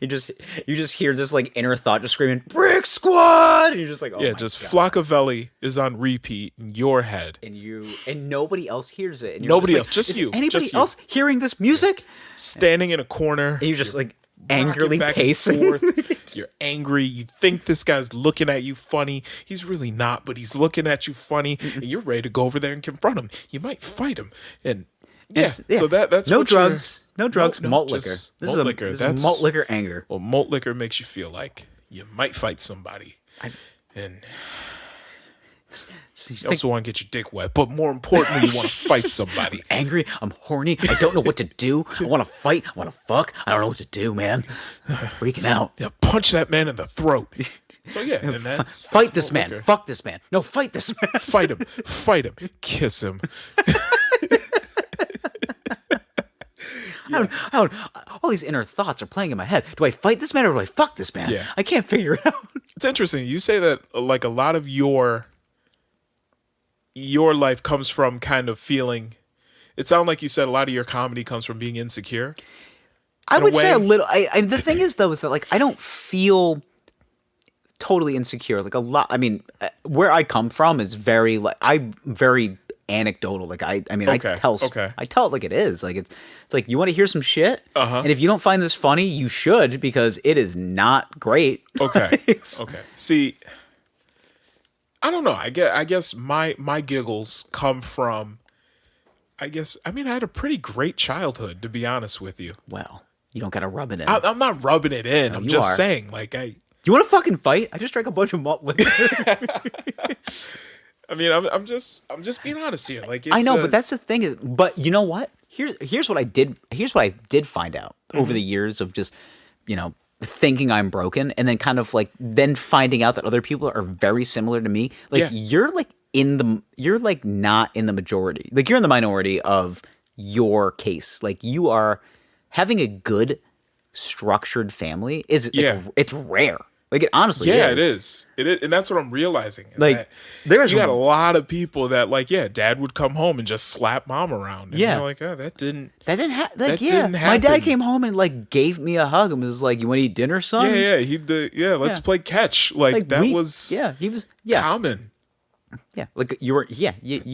You just hear this like inner thought just screaming, Brick Squad! And you're just like, oh Yeah, my just God. Flockavelli is on repeat in your head. And nobody else hears it. And you're Nobody just like, else, just is you, Anybody just you. else hearing this music? Standing in a corner. And you're just like rocking angrily back and pacing. forth. You're angry. You think this guy's looking at you funny. He's really not, but he's looking at you funny. And you're ready to go over there and confront him. You might fight him. And yeah, so that's no what you're- drugs. No drugs, No, malt liquor. just This malt is liquor. This That's- is malt liquor anger. Well, malt liquor makes you feel like you might fight somebody. And you also want to get your dick wet. But more importantly, you want to fight somebody. Angry, I'm horny, I don't know what to do. I want to fight, I want to fuck, I don't know what to do, man. Freaking out. Yeah, punch that man in the throat. So yeah, and that's Fight this malt man. liquor. Fuck this man. No, fight this man. Fight him. Fight him. Kiss him. I don't, all these inner thoughts are playing in my head. Do I fight this man or do I fuck this man? Yeah. I can't figure it out. It's interesting. You say that like a lot of your life comes from kind of feeling. It sounded like you said a lot of your comedy comes from being insecure. I In a would say a way. little. The thing is though, is that like I don't feel totally insecure. Like a lot. I mean, where I come from is very like I'm very anecdotal. Like I mean, Okay, I tell it like it is. Like it's like you want to hear some shit, and if you don't find this funny, you should because it is not great. Okay. Okay. See, I don't know. I guess my giggles come from. I mean I had a pretty great childhood, to be honest with you. Well, you don't gotta rub it in. I'm not rubbing it in. I'm you just are. saying, like You want to fucking fight? I just drank a bunch of malt liquor. I mean, I'm just being honest here. Like it's I know, but that's the thing. Is, but you know what? Here's what I did. Here's what I did find out over the years of just, thinking I'm broken, and then kind of like then finding out that other people are very similar to me. Like Yeah. you're like not in the majority. Like you're in the minority of your case. Like you are having a good structured family is it's rare. Like it honestly is. Yeah, it is. It is, and that's what I'm realizing. Is Like, that there's you got a lot of people that like, dad would come home and just slap mom around. And you're like, oh, that didn't. That didn't happen. That Yeah, didn't my dad happen. came home and like gave me a hug and was like, "You want to eat dinner, son?" Let's play catch. Like that was he was common. yeah. Like you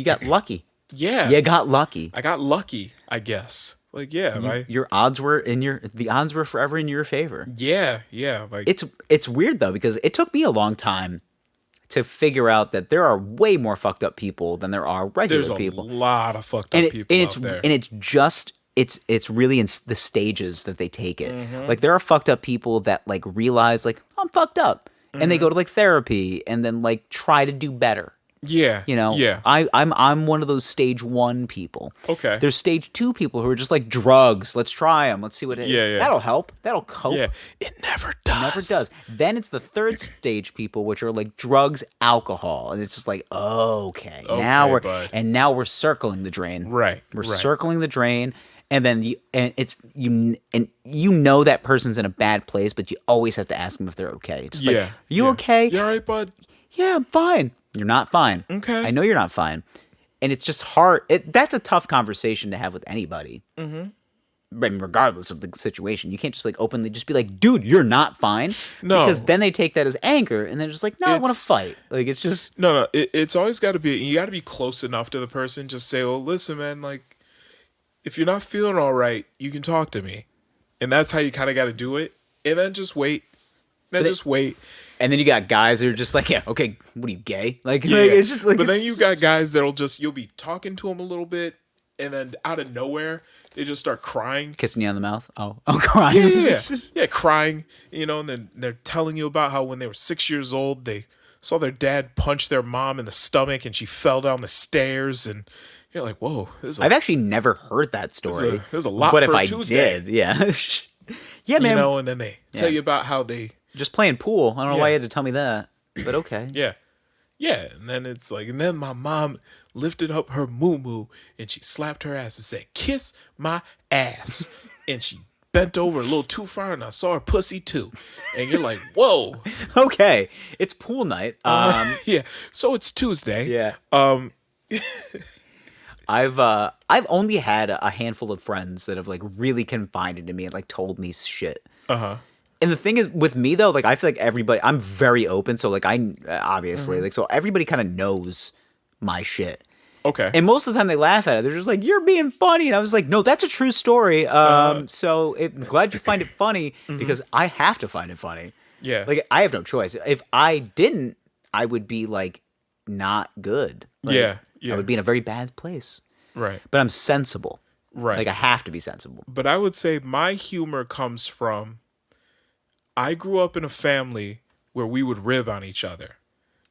got lucky. Yeah, You got lucky. I got lucky, I guess. Like Your odds were the odds were forever in your favor. yeah. Like It's weird though because it took me a long time to figure out that there are way more fucked up people than there are regular There's a people. lot of fucked up people out there. And it's just it's really in the stages that they take it. Mm-hmm. Like there are fucked up people that like realize like I'm fucked up, and they go to like therapy and then like try to do better. Yeah. You know, Yeah. I'm one of those stage 1 people. Okay. There's stage 2 people who are just like drugs. Let's try them. Let's see what it is. Yeah, yeah. That'll help. That'll cope. Yeah. It never does. Never does. Then it's the third stage people, which are like drugs, alcohol, and it's just like, okay, now we're circling the drain. Right. We're right. circling the drain, and then you know that person's in a bad place, but you always have to ask them if they're okay. Just like, Yeah. are you okay? You all right, bud? Yeah, I'm fine. You're not fine. Okay. I know you're not fine. And it's just hard. That's a tough conversation to have with anybody. Mm-hmm. I mean, regardless of the situation. You can't just like openly just be like, dude, you're not fine. No. Because then they take that as anger and they're just like, no, I want to fight. Like, it's just. No. It's always got to be, you got to be close enough to the person. Just say, well, listen, man, like, if you're not feeling all right, you can talk to me. And that's how you kind of got to do it. And then just wait. Wait. And then you got guys that are just like, yeah, okay, what are you, gay? Like, Yeah. like it's just like. But then you got guys that'll you'll be talking to them a little bit, and then out of nowhere, they just start crying. Kissing you on the mouth? Oh, crying. Yeah, crying, you know, and then they're telling you about how when they were 6 years old, they saw their dad punch their mom in the stomach and she fell down the stairs, and you're like, whoa. I've actually never heard that story. There's a lot but for if I Tuesday. did, yeah. Yeah, man. You know, and then they tell you about how they... Just playing pool. I don't know why you had to tell me that, but okay. Yeah. Yeah, and then it's like, and then my mom lifted up her moo-moo and she slapped her ass and said, kiss my ass. And she bent over a little too far and I saw her pussy too. And you're like, whoa. Okay. It's pool night. Yeah. So it's Tuesday. Yeah. I've only had a handful of friends that have like really confided in me and like told me shit. Uh-huh. And the thing is with me though, like I feel like everybody, I'm very open. So like I obviously like, so everybody kind of knows my shit. Okay. And most of the time they laugh at it. They're just like, you're being funny. And I was like, no, that's a true story. So I'm glad you find it funny because I have to find it funny. Yeah. Like I have no choice. If I didn't, I would be like not good. Like, Yeah. I would be in a very bad place. Right. But I'm sensible. Right. Like I have to be sensible. But I would say my humor comes from, I grew up in a family where we would rib on each other.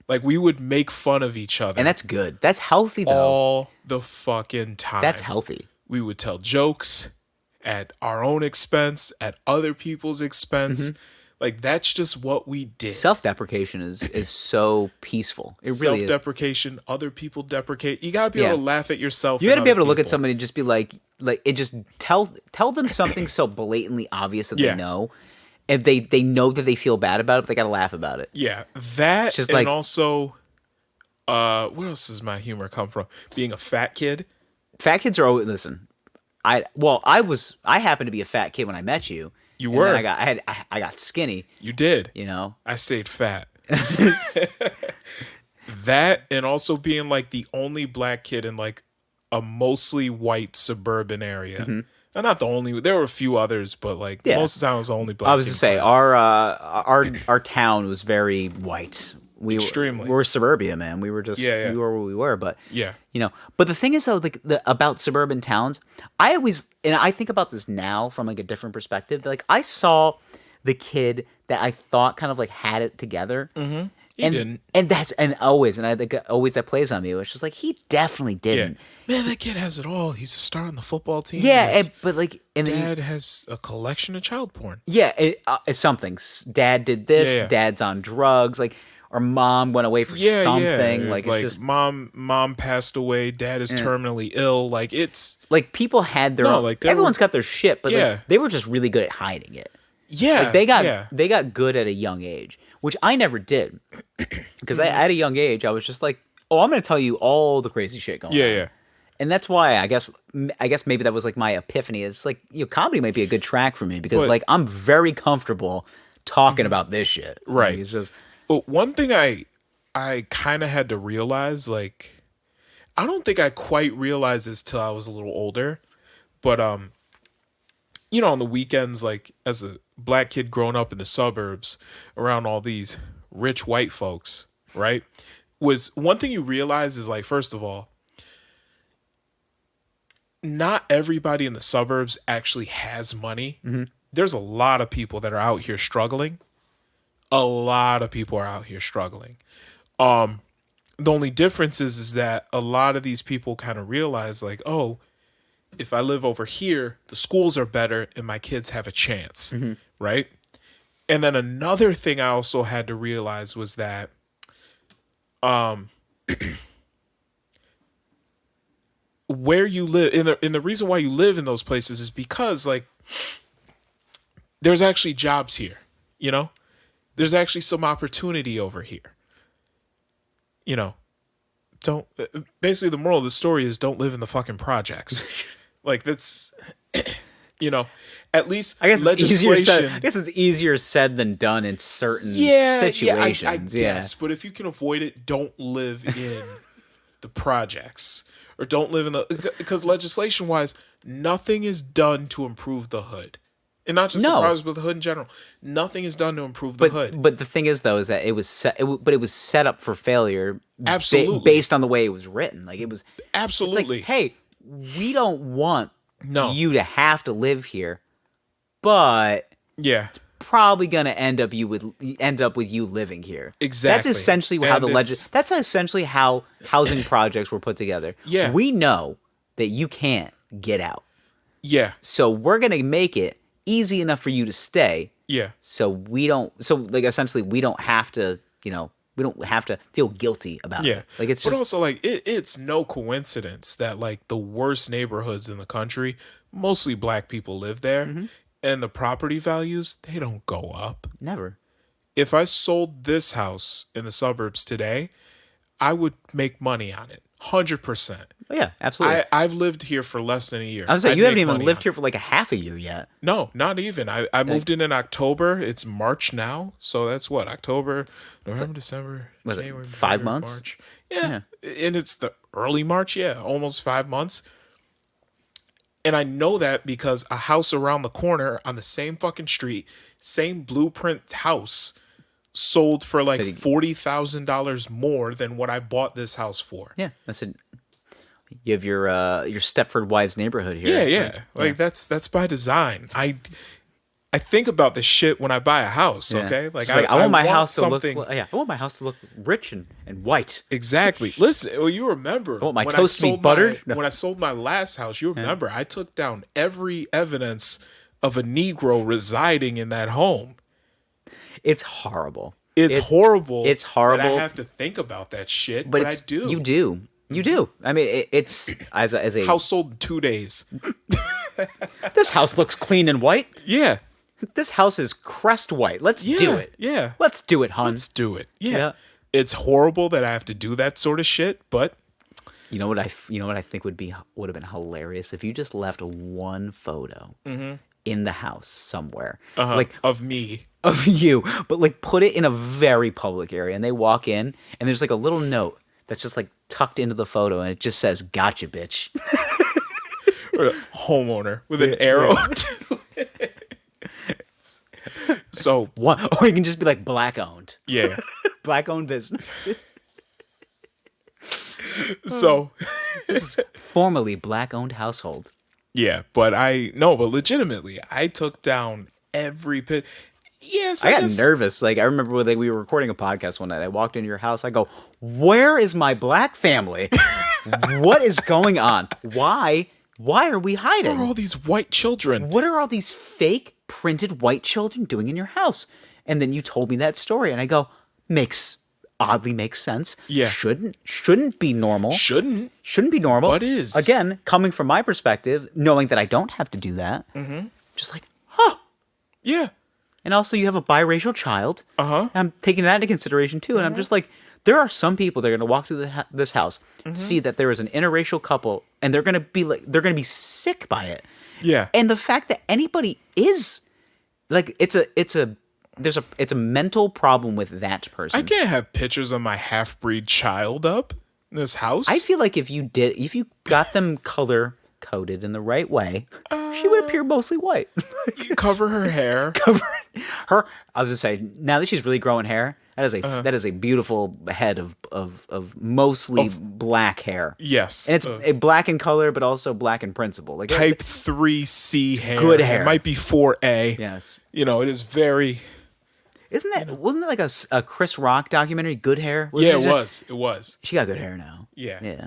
Like we would make fun of each other. And that's good. That's healthy though. All the fucking time. That's healthy. We would tell jokes at our own expense, at other people's expense. Like that's just what we did. Self-deprecation is so peaceful. It really is. Self-deprecation, other people deprecate. You gotta be able to laugh at yourself. You gotta be able to look at people. somebody and just be like it just tell them something so blatantly obvious that they know. And they know that they feel bad about it, but they gotta laugh about it. Yeah. That just and like, also where else does my humor come from? Being a fat kid. Fat kids are always listen. I happened to be a fat kid when I met you. You were. I got skinny. You did. You know. I stayed fat. That and also being like the only black kid in like a mostly white suburban area. And not the only. There were a few others, but like most of the time I was the only black. I was kid to say in class. our town was very white. Extremely. We were suburbia, man. We were just we were where we were, but Yeah. you know. But the thing is though, like about suburban towns, I think about this now from like a different perspective. Like I saw the kid that I thought kind of like had it together. He didn't. And I think always that plays on me. It's just like he definitely didn't. Man, that kid has it all. He's a star on the football team. Yeah, but like, and dad has a collection of child porn. Yeah, it's something. Dad did this. Yeah. Dad's on drugs. Like, or mom went away for something. Like, it's just mom passed away. Dad is terminally ill. Like it's like people had their own. Like everyone's got their shit, but like, they were just really good at hiding it. Yeah, like they got good at a young age, which I never did. Because at a young age, I was just like, oh, I'm going to tell you all the crazy shit going on. Yeah. And that's why I guess maybe that was like my epiphany. It's like, comedy might be a good track for me because like I'm very comfortable talking about this shit. Right. Like, it's just. But one thing I kind of had to realize, like, I don't think I quite realized this till I was a little older, but on the weekends, like as a black kid growing up in the suburbs around all these rich white folks, right? Was one thing you realize is like, first of all, not everybody in the suburbs actually has money. There's a lot of people that are out here struggling. A lot of people are out here struggling. The only difference is that a lot of these people kind of realize like, oh, if I live over here, the schools are better and my kids have a chance, right? And then another thing I also had to realize was that where you live and the reason why you live in those places is because like there's actually jobs here, you know? There's actually some opportunity over here. You know, basically the moral of the story is don't live in the fucking projects. Like that's, you know, at least I guess legislation. it's easier said than done in certain situations. I guess, but if you can avoid it, don't live in the projects or don't live in because legislation wise, nothing is done to improve the hood. And not just the projects, but the hood in general. Nothing is done to improve the hood. But the thing is, though, is that it was set up for failure. Absolutely, based on the way it was written. Like it was absolutely. It's like, hey, we don't want you to have to live here, but it's probably gonna end up with you living here. Exactly. That's essentially how that's essentially how housing projects were put together. Yeah, we know that you can't get out. Yeah. So we're gonna make it easy enough for you to stay. Yeah. So essentially we don't have to, we don't have to feel guilty about it. Like it's just, but also like it's no coincidence that like the worst neighborhoods in the country, mostly black people live there, and the property values, they don't go up. Never. If I sold this house in the suburbs today, I would make money on it. 100%. Oh, yeah, absolutely. I've lived here for less than a year. I was saying, you haven't even lived here for like a half a year yet. No, not even. I moved in October. It's March now. So that's what? October, November, December, January, 5 months? March. Yeah. And it's the early March. Yeah. Almost 5 months. And I know that because a house around the corner on the same fucking street, same blueprint house, sold for like $40,000 more than what I bought this house for. Yeah, that's it. You have your Stepford Wives neighborhood here. Yeah. Like that's by design. I think about this shit when I buy a house. Yeah. Okay, like I want my house to look. I want my house to look rich and white. Exactly. Listen, well, you remember I want my toast to be buttered. When I sold my last house, you remember I took down every evidence of a Negro residing in that home. It's horrible. It's horrible. It's horrible. That I have to think about that shit, but I do. You do. You do. I mean, it's as a house sold in 2 days. This house looks clean and white. Yeah. This house is crest white. Let's do it. Yeah. Let's do it, hun. Let's do it. Yeah. It's horrible that I have to do that sort of shit, but you know what I think would have been hilarious if you just left one photo in the house somewhere, like of me. Of you, but like put it in a very public area, and they walk in, and there's like a little note that's just like tucked into the photo, and it just says "Gotcha, bitch." Or a homeowner with an arrow. So or you can just be like black owned. Yeah, black owned business. So this is formerly black owned household. Yeah, but legitimately, I took down every pit. Yes, I got nervous. Like I remember when we were recording a podcast one night. I walked into your house. I go, "Where is my black family? What is going on? Why are we hiding? Where are all these white children? What are all these fake printed white children doing in your house?" And then you told me that story, and I go, oddly makes sense. Yeah, shouldn't be normal. Shouldn't be normal. But is again coming from my perspective, knowing that I don't have to do that. Just like, huh? Yeah. And also, you have a biracial child. I'm taking that into consideration, too. And I'm just like, there are some people that are going to walk through this house, see that there is an interracial couple, and they're going to be sick by it. Yeah. And the fact that anybody is, like, it's a mental problem with that person. I can't have pictures of my half-breed child up in this house. I feel like if you got them color coated in the right way, she would appear mostly white. You cover her hair. Her, I was gonna say, now that she's really growing hair, that is a beautiful head of mostly black hair. Yes, and it's a black in color, but also black in principle. Like type 3C hair. Good hair. It might be 4A. Yes, it is very. Wasn't that like a Chris Rock documentary, Good Hair? It was. She got good hair now. Yeah.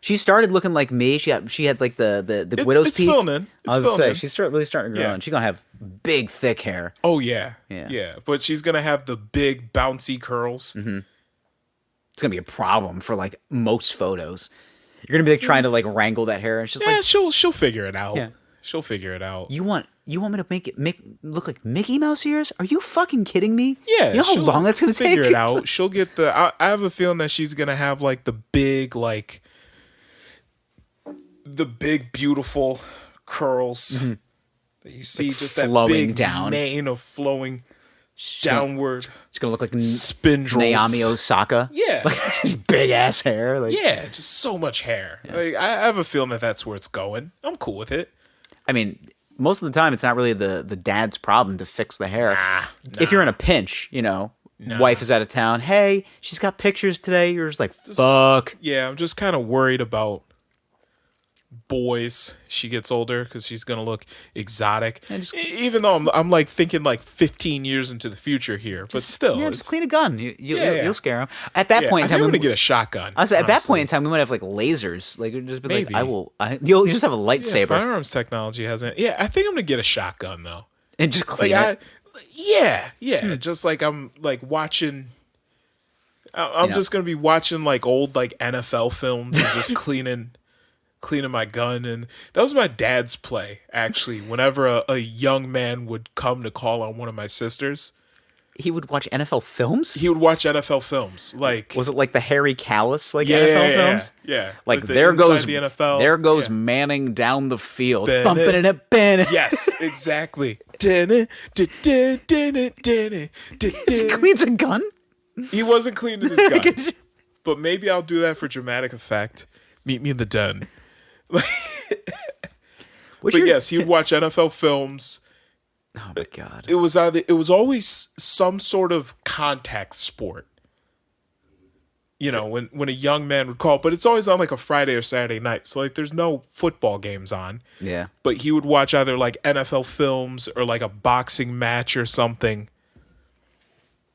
She started looking like me. She had like the widow's peak. Filming. I was gonna say she's really starting to grow on. She's gonna have big, thick hair. Oh yeah. But she's gonna have the big bouncy curls. Mm-hmm. It's gonna be a problem for like most photos. You're gonna be like trying to like wrangle that hair. It's just like she'll figure it out. Yeah. She'll figure it out. You want me to make look like Mickey Mouse ears? Are you fucking kidding me? Yeah. You know how long that's gonna take? Figure it out. She'll get I have a feeling that she's gonna have like the big beautiful curls that you see, like just that big down. Mane of flowing downward. It's gonna look like spindles. Naomi Osaka. Yeah. Like just big ass hair. Like, yeah, just so much hair. Yeah. Like, I have a feeling that that's where it's going. I'm cool with it. I mean, most of the time, it's not really the dad's problem to fix the hair. Nah. If you're in a pinch, wife is out of town. Hey, she's got pictures today. You're just like, fuck. Yeah, I'm just kind of worried about Boyz. She gets older because she's gonna look exotic. Even though I'm like thinking like 15 years into the future here, but still, just clean a gun. You'll scare them. At that point in time, I'm gonna get a shotgun. I was at that point in time, we might have like lasers. Like it'd just be maybe. You'll just have a lightsaber. Firearms technology hasn't. Yeah, I think I'm gonna get a shotgun though, and just clean it. Just like I'm like watching. I'm just gonna be watching like old like NFL films and just cleaning my gun. And that was my dad's play, actually. Whenever a young man would come to call on one of my sisters, he would watch NFL films. He would watch NFL films. Like, was it like the Harry Callis NFL films? Yeah. Like there goes the NFL. There goes Manning down the field, bumping it up. Yes, exactly. He cleans a gun. He wasn't cleaning his gun, but maybe I'll do that for dramatic effect. Meet me in the den. Yes, he would watch NFL films. Oh my god! It was always some sort of contact sport. When a young man would call, but it's always on like a Friday or Saturday night. So like there's no football games on. Yeah. But he would watch either like NFL films or like a boxing match or something.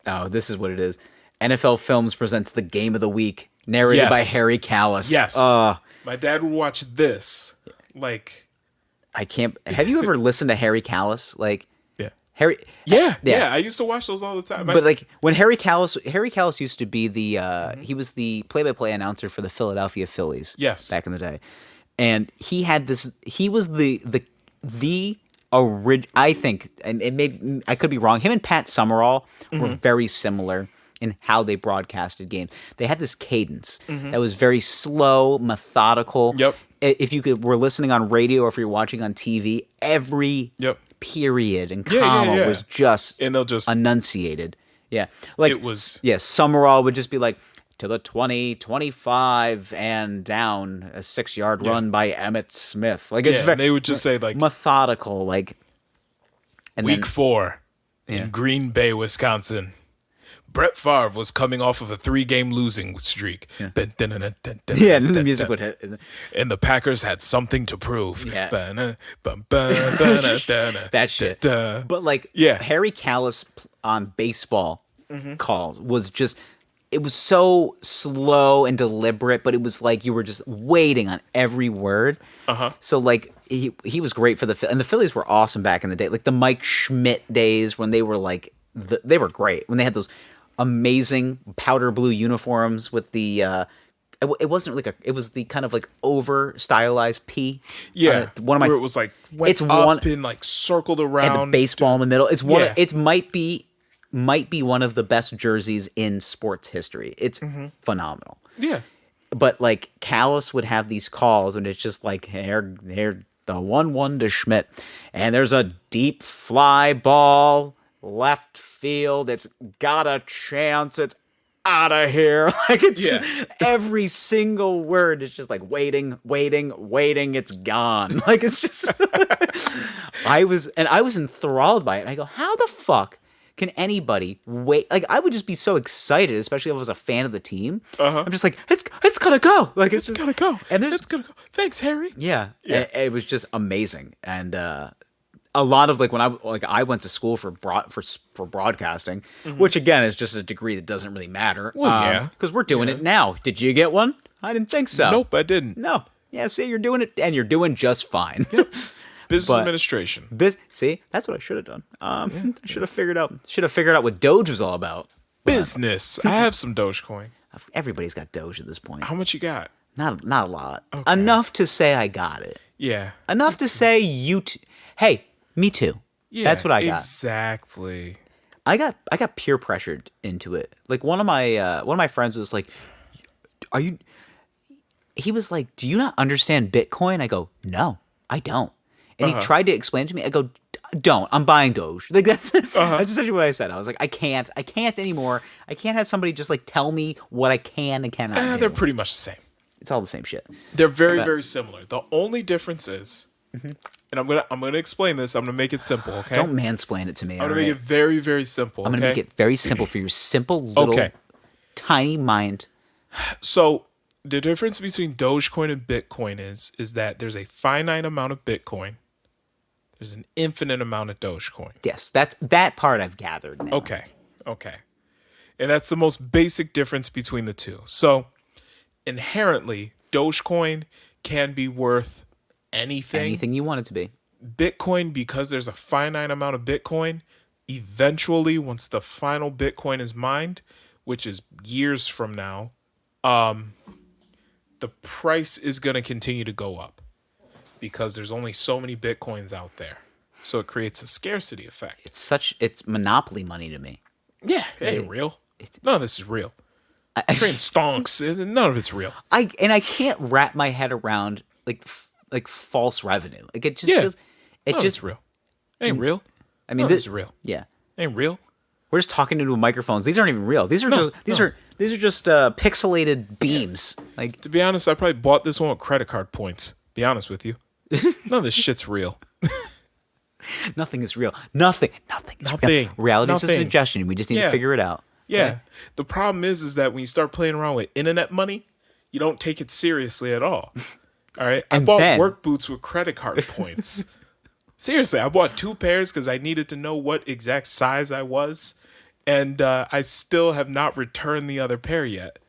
Oh, this is what it is. NFL Films presents the Game of the Week, narrated by Harry Callis. Yes. My dad would watch this. Like, I can't. Have you ever listened to Harry Callis? Like, Harry. Yeah. I used to watch those all the time. But like when Harry Callis used to be the he was the play-by-play announcer for the Philadelphia Phillies. Yes. Back in the day, and he had this. He was the original. I think, and maybe I could be wrong. Him and Pat Summerall were very similar in how they broadcasted games. They had this cadence that was very slow, methodical. Yep. If you were listening on radio or if you're watching on TV, every period and comma was just and they'll just enunciated. Yeah. Like it was. Yes. Summerall would just be like, to the 20, 25 and down, a 6-yard run by Emmitt Smith. Like it's they would just say like methodical, like and week 4 in Green Bay, Wisconsin. Brett Favre was coming off of a 3-game losing streak. And the music would hit. And the Packers had something to prove. Yeah. That shit. But like Harry Callis on baseball calls was just, it was so slow and deliberate, but it was like you were just waiting on every word. So like he was great for and the Phillies were awesome back in the day. Like the Mike Schmidt days when they were like, they were great. When they had those amazing powder blue uniforms with the it wasn't like it was the kind of like over stylized P. One of my, where it was like and like circled around and the baseball in the middle. It's one. It might be one of the best jerseys in sports history. It's phenomenal. Yeah. But like Callis would have these calls and it's just like here the 1-1 to Schmidt and there's a deep fly ball left field. It's got a chance. out of here. Like it's Yeah. every single word is just like waiting, it's gone. Like it's just I was enthralled by it. And I go, how the fuck can anybody wait? Like I would just be so excited, especially if I was a fan of the team. I'm just like, it's gonna go. Like it's Gonna go. And there's It's gonna go. Thanks, Harry. yeah. Yeah. It was just amazing. And a lot of like when I went to school for broadcasting, which again is just a degree that doesn't really matter. Well, yeah. Because we're doing it now. Did you get one? I didn't think so. Nope, I didn't. No. Yeah, see, you're doing it, and you're doing just fine. Business But- administration. See, that's what I should have done. I should have figured out what Doge was all about. Business. I have some Dogecoin. Everybody's got Doge at this point. How much you got? Not a lot. Enough to say I got it. Yeah. Enough to say hey, me too. Yeah. That's what I got. Exactly. I got peer pressured into it. Like one of my friends was like, he was like, "Do you not understand Bitcoin?" I go, "No, I don't." And he tried to explain to me. I go, "Don't. I'm buying Doge." Like that's essentially what I said. I was like, I can't anymore. I can't have somebody just like tell me what I can and cannot do. They're pretty much the same. It's all the same shit. They're very similar. The only difference is, and I'm gonna explain this. I'm gonna make it simple. Okay. Don't mansplain it to me. I'm gonna make it very, very simple. I'm gonna make it very simple for your simple little tiny mind. So the difference between Dogecoin and Bitcoin is that there's a finite amount of Bitcoin. There's an infinite amount of Dogecoin. Yes, that part I've gathered now. Okay. And that's the most basic difference between the two. So inherently, Dogecoin can be worth anything. Anything you want it to be. Bitcoin, because there's a finite amount of Bitcoin, eventually, once the final Bitcoin is mined, which is years from now, the price is going to continue to go up because there's only so many Bitcoins out there. So it creates a scarcity effect. It's monopoly money to me. Yeah, it ain't real. None of this is real. Trading stonks, none of it's real. I can't wrap my head around like false revenue. Like it just feels, None of it's real. It ain't real. I mean, this is real. Yeah. It ain't real. We're just talking into microphones. These aren't even real. These are just pixelated beams. Like To be honest, I probably bought this one with credit card points. Be honest with you. None of this shit's real. nothing is real. Nothing is real. Reality is a suggestion. We just need to figure it out. Yeah. Okay? The problem is that when you start playing around with internet money, you don't take it seriously at all. All right. I bought work boots with credit card points. Seriously, I bought 2 pairs because I needed to know what exact size I was. And I still have not returned the other pair yet.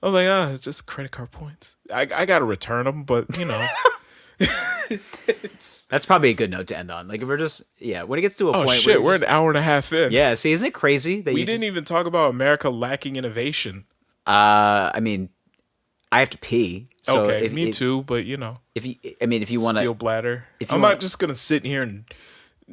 I was like, it's just credit card points. I got to return them, but, you know. That's probably a good note to end on. Like if we're just, when it gets to a point shit, where we're an hour and a half in. Yeah, see, isn't it crazy that we didn't even talk about America lacking innovation. I mean, I have to pee. So okay, me too, but you know. If you want to steel bladder. I'm not just gonna sit here and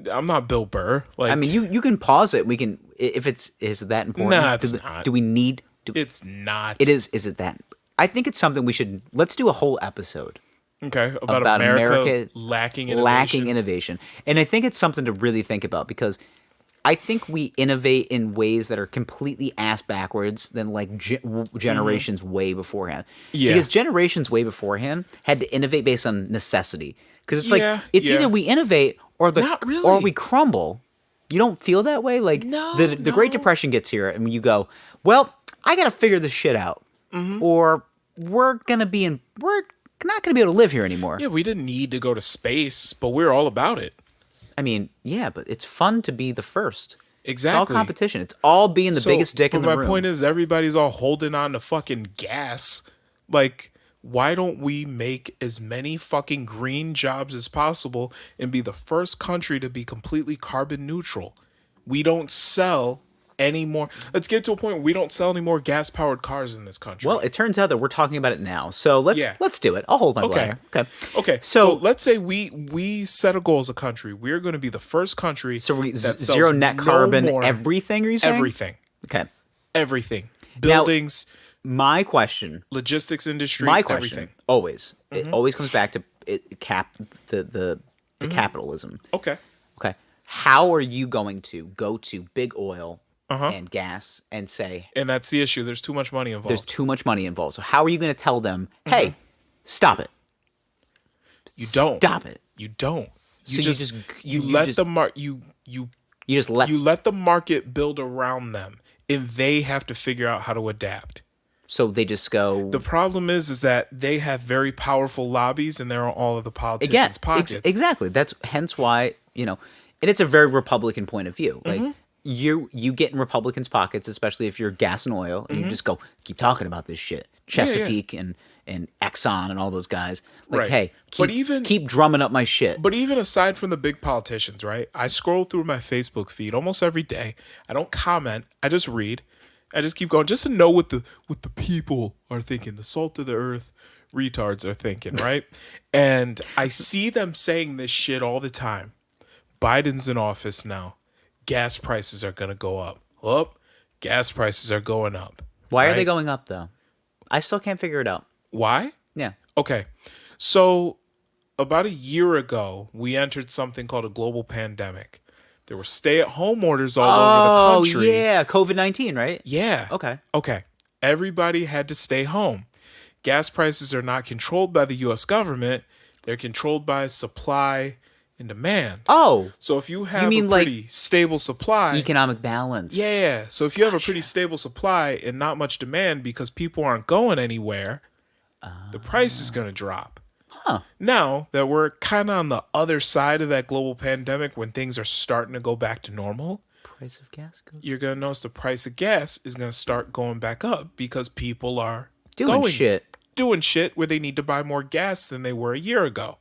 I'm not Bill Burr. Like, I mean, you can pause it. We can if is it that important? Nah, it's not. Do we need? It's not. It is. Is it that? I think it's something we should. Let's do a whole episode. Okay, about America lacking innovation. And I think it's something to really think about because I think we innovate in ways that are completely ass backwards than like generations way beforehand. Yeah. Because generations way beforehand had to innovate based on necessity. Because it's like it's either we innovate or or we crumble. You don't feel that way? Like the Great Depression gets here and you go, well, I got to figure this shit out. Or we're not going to be able to live here anymore. Yeah, we didn't need to go to space, but we're all about it. I mean, yeah, but it's fun to be the first. Exactly. It's all competition. It's all being the biggest dick in the room. My point is, everybody's all holding on to fucking gas. Like, why don't we make as many fucking green jobs as possible and be the first country to be completely carbon neutral? We don't sell any more. Let's get to a point where we don't sell any more gas-powered cars in this country. Well, it turns out that we're talking about it now. So let's do it. I'll hold my bladder. Okay. So let's say we set a goal as a country. We're going to be the first country that zero net carbon everything, are you saying? Everything. Okay. Everything. Buildings. Now, my question. Logistics industry. My question. Everything. Always. It always comes back to the capitalism. Okay. Okay. How are you going to go to big oil and gas and say, And that's the issue. There's too much money involved. there's too much money involved. So how are you going to tell them, hey, stop it? You don't. Stop it. You don't. You So just you let the market build around them, and they have to figure out how to adapt. So they just go. The problem is that they have very powerful lobbies, and they're on all of the politicians' pockets. Exactly. That's hence why, and it's a very Republican point of view. Like you get in Republicans' pockets, especially if you're gas and oil, and you just go keep talking about this shit. Chesapeake and Exxon and all those guys. Like, Right. hey, But keep drumming up my shit. But even aside from the big politicians, right? I scroll through my Facebook feed almost every day. I don't comment. I just read. I just keep going just to know what the people are thinking. The salt of the earth retards are thinking, right? And I see them saying this shit all the time. Biden's in office now. Gas prices are going to go up. Gas prices are going up. Why are right? they going up though? I still can't figure it out. Why? Yeah. Okay. So about a year ago, we entered something called a global pandemic. There were stay-at-home orders all over the country. Oh, yeah. COVID-19, right? Yeah. Okay. Everybody had to stay home. Gas prices are not controlled by the U.S. government. They're controlled by supply and demand. Oh. So if you have mean a like pretty stable supply... Economic balance. Yeah. So if you have a pretty stable supply and not much demand because people aren't going anywhere, the price is going to drop. Huh. Now that we're kind of on the other side of that global pandemic when things are starting to go back to normal, Price of gas goes you're going to notice the price of gas is going to start going back up because people are doing shit where they need to buy more gas than they were a year ago.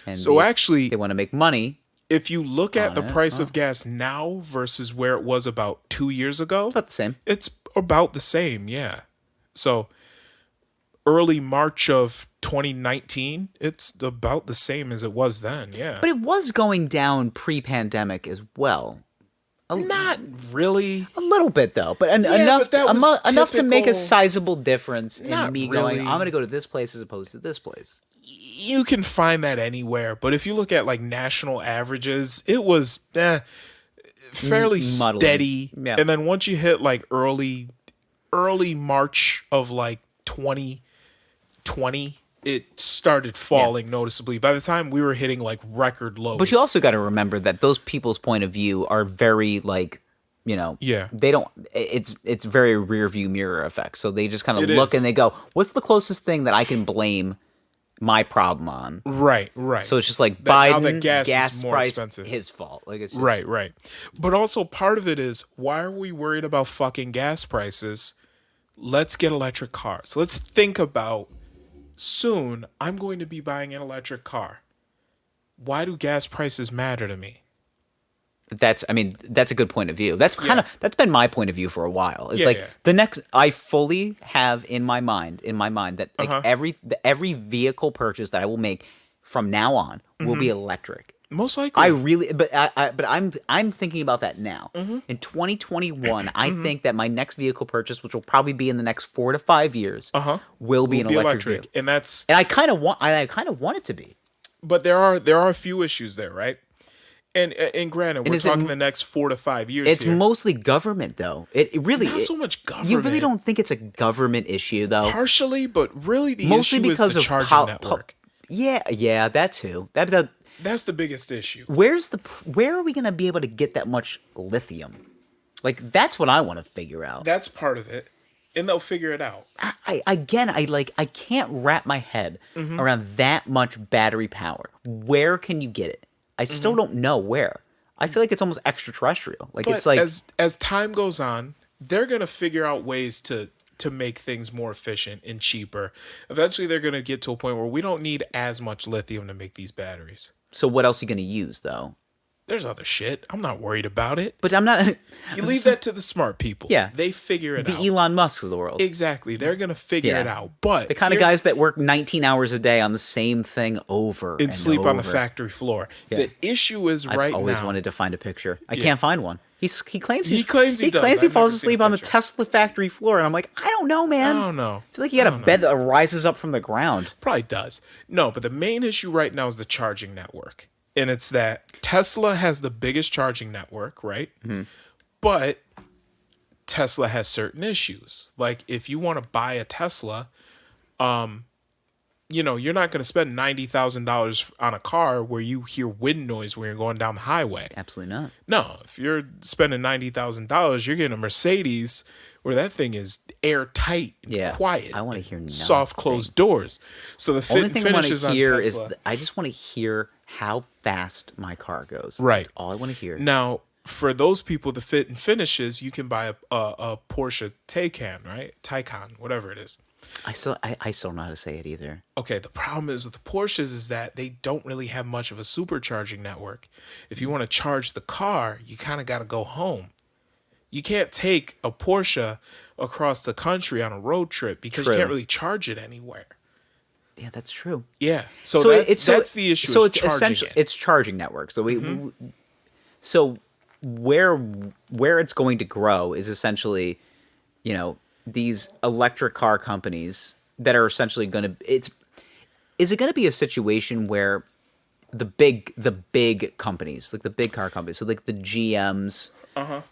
And So actually, they want to make money. if you look at the price of gas now versus where it was about 2 years ago, About the same. it's about the same, yeah. So early March of 2019, it's about the same as it was then, yeah. But it was going down pre-pandemic as well. Not really. A little bit though, but enough but that was enough to make a typical- sizable difference in Not me really. going, I'm going to go to this place as opposed to this place. You can find that anywhere, but if you look at like national averages, it was fairly Muddling. steady. Yeah. And then once you hit like early March of like 2020, it started falling noticeably. By the time we were hitting like record lows. But you also got to remember that those people's point of view are very like, Yeah. they don't. It's very rear view mirror effect. So they just kind of It look is. and they go, "What's the closest thing that I can blame my problem on?" Right. So it's just like That now Biden, that gas is more price, expensive. his fault. Like it's just, Right. But also part of it is, why are we worried about fucking gas prices? Let's get electric cars. Let's think about soon I'm going to be buying an electric car. Why do gas prices matter to me? That's a good point of view. That's that's been my point of view for a while. It's Yeah, like yeah. the next I fully have in my mind that like every vehicle purchase that I will make from now on will be electric. Most likely. I really, but I'm thinking about that now. In 2021, I think that my next vehicle purchase, which will probably be in the next 4 to 5 years, will be an electric vehicle. And that's And I kind of want it to be. but there are a few issues there, right? And granted, we're is it talking m- the next 4 to 5 years It's here. mostly government, though. It really Not so much government. You really don't think it's a government issue, though. Partially, but really the Mostly issue because is the of charging network. Yeah, that too. That's the biggest issue. Where are we gonna be able to get that much lithium? Like that's what I want to figure out. That's part of it. And they'll figure it out. I can't wrap my head around that much battery power. Where can you get it? I still don't know where. I feel like it's almost extraterrestrial. Like But it's like as time goes on, they're gonna figure out ways to make things more efficient and cheaper. Eventually, they're gonna get to a point where we don't need as much lithium to make these batteries. so. What else are you gonna use though? There's other shit. I'm not worried about it. But I'm not. You leave that to the smart people. Yeah. They figure it the out. Elon Musks of the world. Exactly. They're gonna figure it out. But The kind of guys that work 19 hours a day on the same thing over and sleep on the over. factory floor. Yeah. The issue is I've right always now. wanted to find a picture. I can't find one. He claims He claims he does. claims he I've falls never seen asleep a on the picture. Tesla factory floor, and I'm like, I don't know, man. I don't know. I feel like you got a bed that rises up from the ground. Probably does. No, but the main issue right now is the charging network. And it's that Tesla has the biggest charging network, right? But Tesla has certain issues. Like if you want to buy a Tesla, you know, you're not going to spend $90,000 on a car where you hear wind noise when you're going down the highway. Absolutely not. No, if you're spending $90,000, you're getting a Mercedes where that thing is airtight and quiet. I want to hear nothing. Soft closed doors. So the only thing I want to hear is Tesla. I just want to hear how fast my car goes. Right. That's all I want to hear. Now, for those people, the fit and finishes, you can buy a Porsche Taycan, right? Taycan, whatever it is. I still don't know how to say it either. Okay, the problem is with the Porsches is that they don't really have much of a supercharging network. If you want to charge the car, you kind of got to go home. You can't take a Porsche across the country on a road trip because you can't really charge it anywhere. Yeah, that's true. Yeah, so that's the issue. So it's charging it. It's charging network. So so where it's going to grow is essentially, you know, these electric car companies that are essentially going to. Is it going to be a situation where the big companies, like the big car companies, so like the GMs,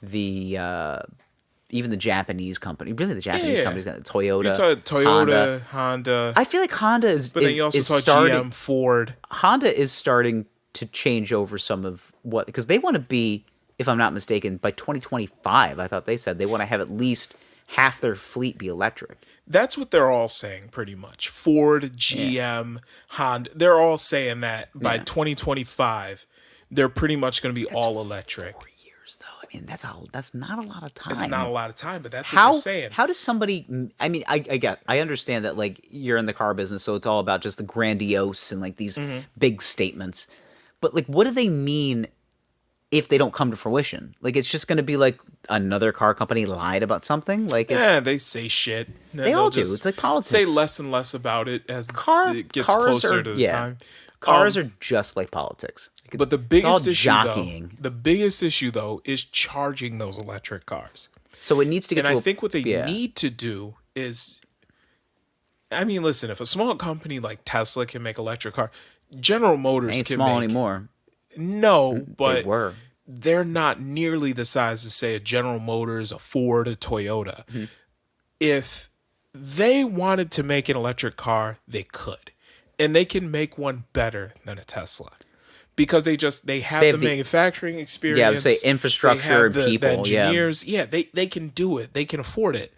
the even the Japanese company, really the Japanese companies, Toyota, you talk Toyota, Honda. I feel like Honda is. But then you also talk GM, Ford. Honda is starting to change over some of what, because they want to be, if I'm not mistaken, by 2025. I thought they said they want to have at least half their fleet be electric. That's what they're all saying, pretty much. Ford, GM, Honda, they're all saying that by 2025, they're pretty much going to be all electric. 4 years, though. I mean, that's not a lot of time. It's not a lot of time, but that's what they're saying. How does somebody? I mean, I understand that, like, you're in the car business, so it's all about just the grandiose and like these big statements. But like, what do they mean if they don't come to fruition? Like, it's just going to be like another car company lied about something. Like, they say shit. They all do. It's like politics. Say less and less about it as it gets closer to the time. Cars are just like politics. Like, but the biggest issue though is charging those electric cars. So it needs to get. And I think what they need to do is, I mean, listen, if a small company like Tesla can make electric car, General Motors ain't can small make, anymore. No, but they were. They're not nearly the size to say a General Motors, a Ford, a Toyota. Mm-hmm. If they wanted to make an electric car, they could. And they can make one better than a Tesla. Because they have the manufacturing experience. Yeah, I would say infrastructure and people. The engineers. Yeah, they can do it. They can afford it.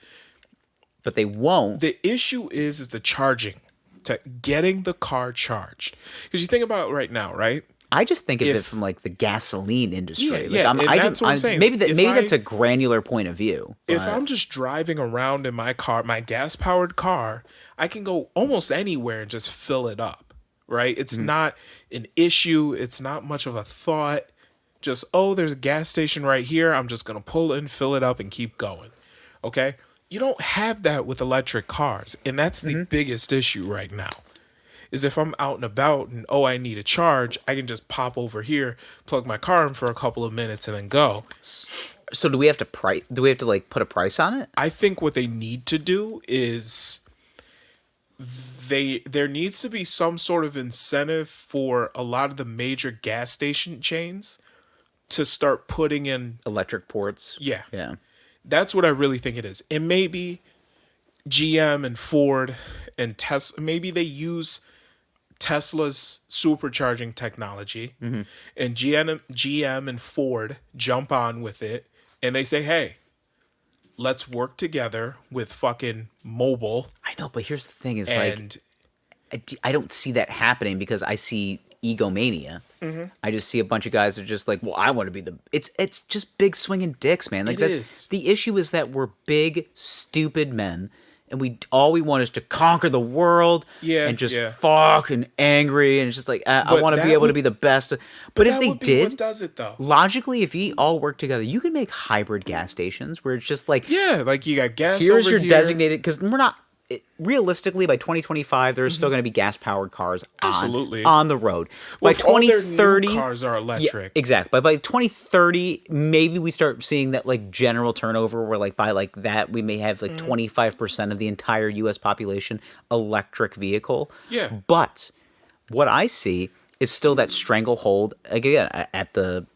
But they won't. The issue is the charging. To getting the car charged. Because you think about it right now, right? I just think of it from like the gasoline industry. Yeah, that's what I'm saying. Maybe that's a granular point of view. If I'm just driving around in my car, my gas-powered car, I can go almost anywhere and just fill it up, right? It's not an issue. It's not much of a thought. Just, there's a gas station right here. I'm just going to pull in, fill it up, and keep going, okay? You don't have that with electric cars, and that's the biggest issue right now. Is if I'm out and about and I need a charge, I can just pop over here, plug my car in for a couple of minutes, and then go. So do we have to like put a price on it? I think what they need to do is there needs to be some sort of incentive for a lot of the major gas station chains to start putting in electric ports. Yeah. Yeah. That's what I really think it is. And maybe GM and Ford and Tesla, maybe they use Tesla's supercharging technology, and GM and Ford jump on with it, and they say, hey, let's work together with fucking Mobile. I know, but here's the thing is, like, I don't see that happening because I see egomania. I just see a bunch of guys that are just like, well, I want to be the... It's just big swinging dicks, man. Like, the issue is that we're big, stupid men, and all we want is to conquer the world and just fucking angry, and it's just like, I want to be able to be the best. But if they did, what does it though? Logically, if we all work together, you can make hybrid gas stations where it's just like, like you got gas. Here's over your designated, because we're not. Realistically, by 2025, there's still going to be gas-powered cars on the road. Well, by 2030, all their new cars are electric. Yeah, exactly. But by 2030, maybe we start seeing that like general turnover, where like by like that we may have like 25% of the entire U.S. population electric vehicle. Yeah. But what I see is still that stranglehold again at the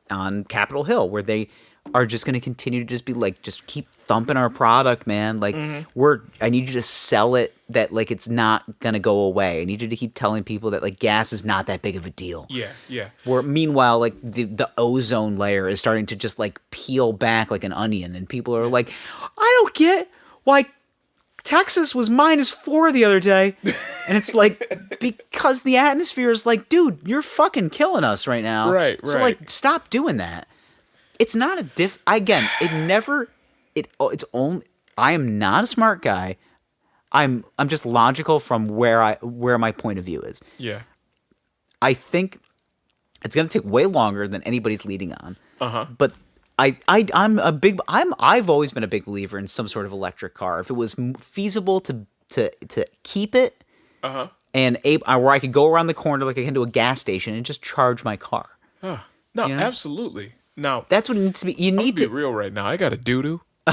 on Capitol Hill, where they are just going to continue to just be like, just keep thumping our product, man. Like I need you to sell it that like it's not going to go away. I need you to keep telling people that like gas is not that big of a deal. Yeah, yeah. Where meanwhile, like the ozone layer is starting to just like peel back like an onion, and people are like, I don't get why Texas was -4 the other day. And it's like, because the atmosphere is like, dude, you're fucking killing us right now. Right, So right. like, stop doing that. It's not it's only, I am not a smart guy. I'm just logical from where my point of view is. Yeah. I think it's going to take way longer than anybody's leading on. But I've always been a big believer in some sort of electric car. If it was feasible to keep it, and where I could go around the corner like I can to a gas station and just charge my car. No, You know? absolutely. Now That's what it needs to be. You I'll need be to. real right now. I got a doo-doo. I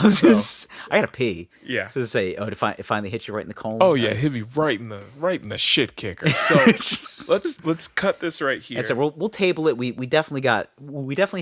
gotta pee. Yeah. So to say, it finally hit you right in the colon. Oh yeah, hit me right in the shit kicker. So let's cut this right here. And so we'll table it. We definitely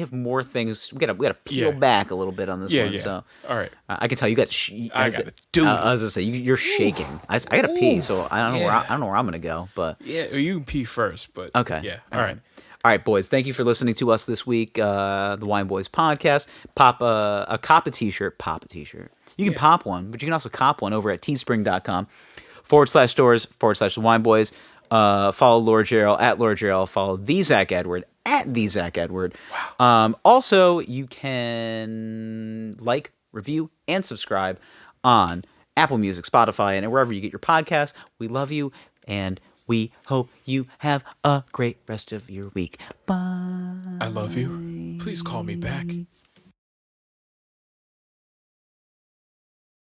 have more things. We gotta peel back a little bit on this one. Yeah. So All right. I can tell you got. I gotta do it. I was gonna say you're shaking. I gotta pee, so I don't know where I'm gonna go. But Yeah, you can pee first, but okay, Yeah. All right. All right, boys. Thank you for listening to us this week. The Wine Boys podcast. Cop a t-shirt. Pop a t-shirt. You can pop one, but you can also cop one over at teespring.com/stores/the Wine Boys. Follow Lord Gerald at Lord Gerald. Follow the Zach Edward at the Zach Edward. Wow. Also, you can like, review, and subscribe on Apple Music, Spotify, and wherever you get your podcasts. We love you, and we hope you have a great rest of your week. Bye. I love you. Please call me back.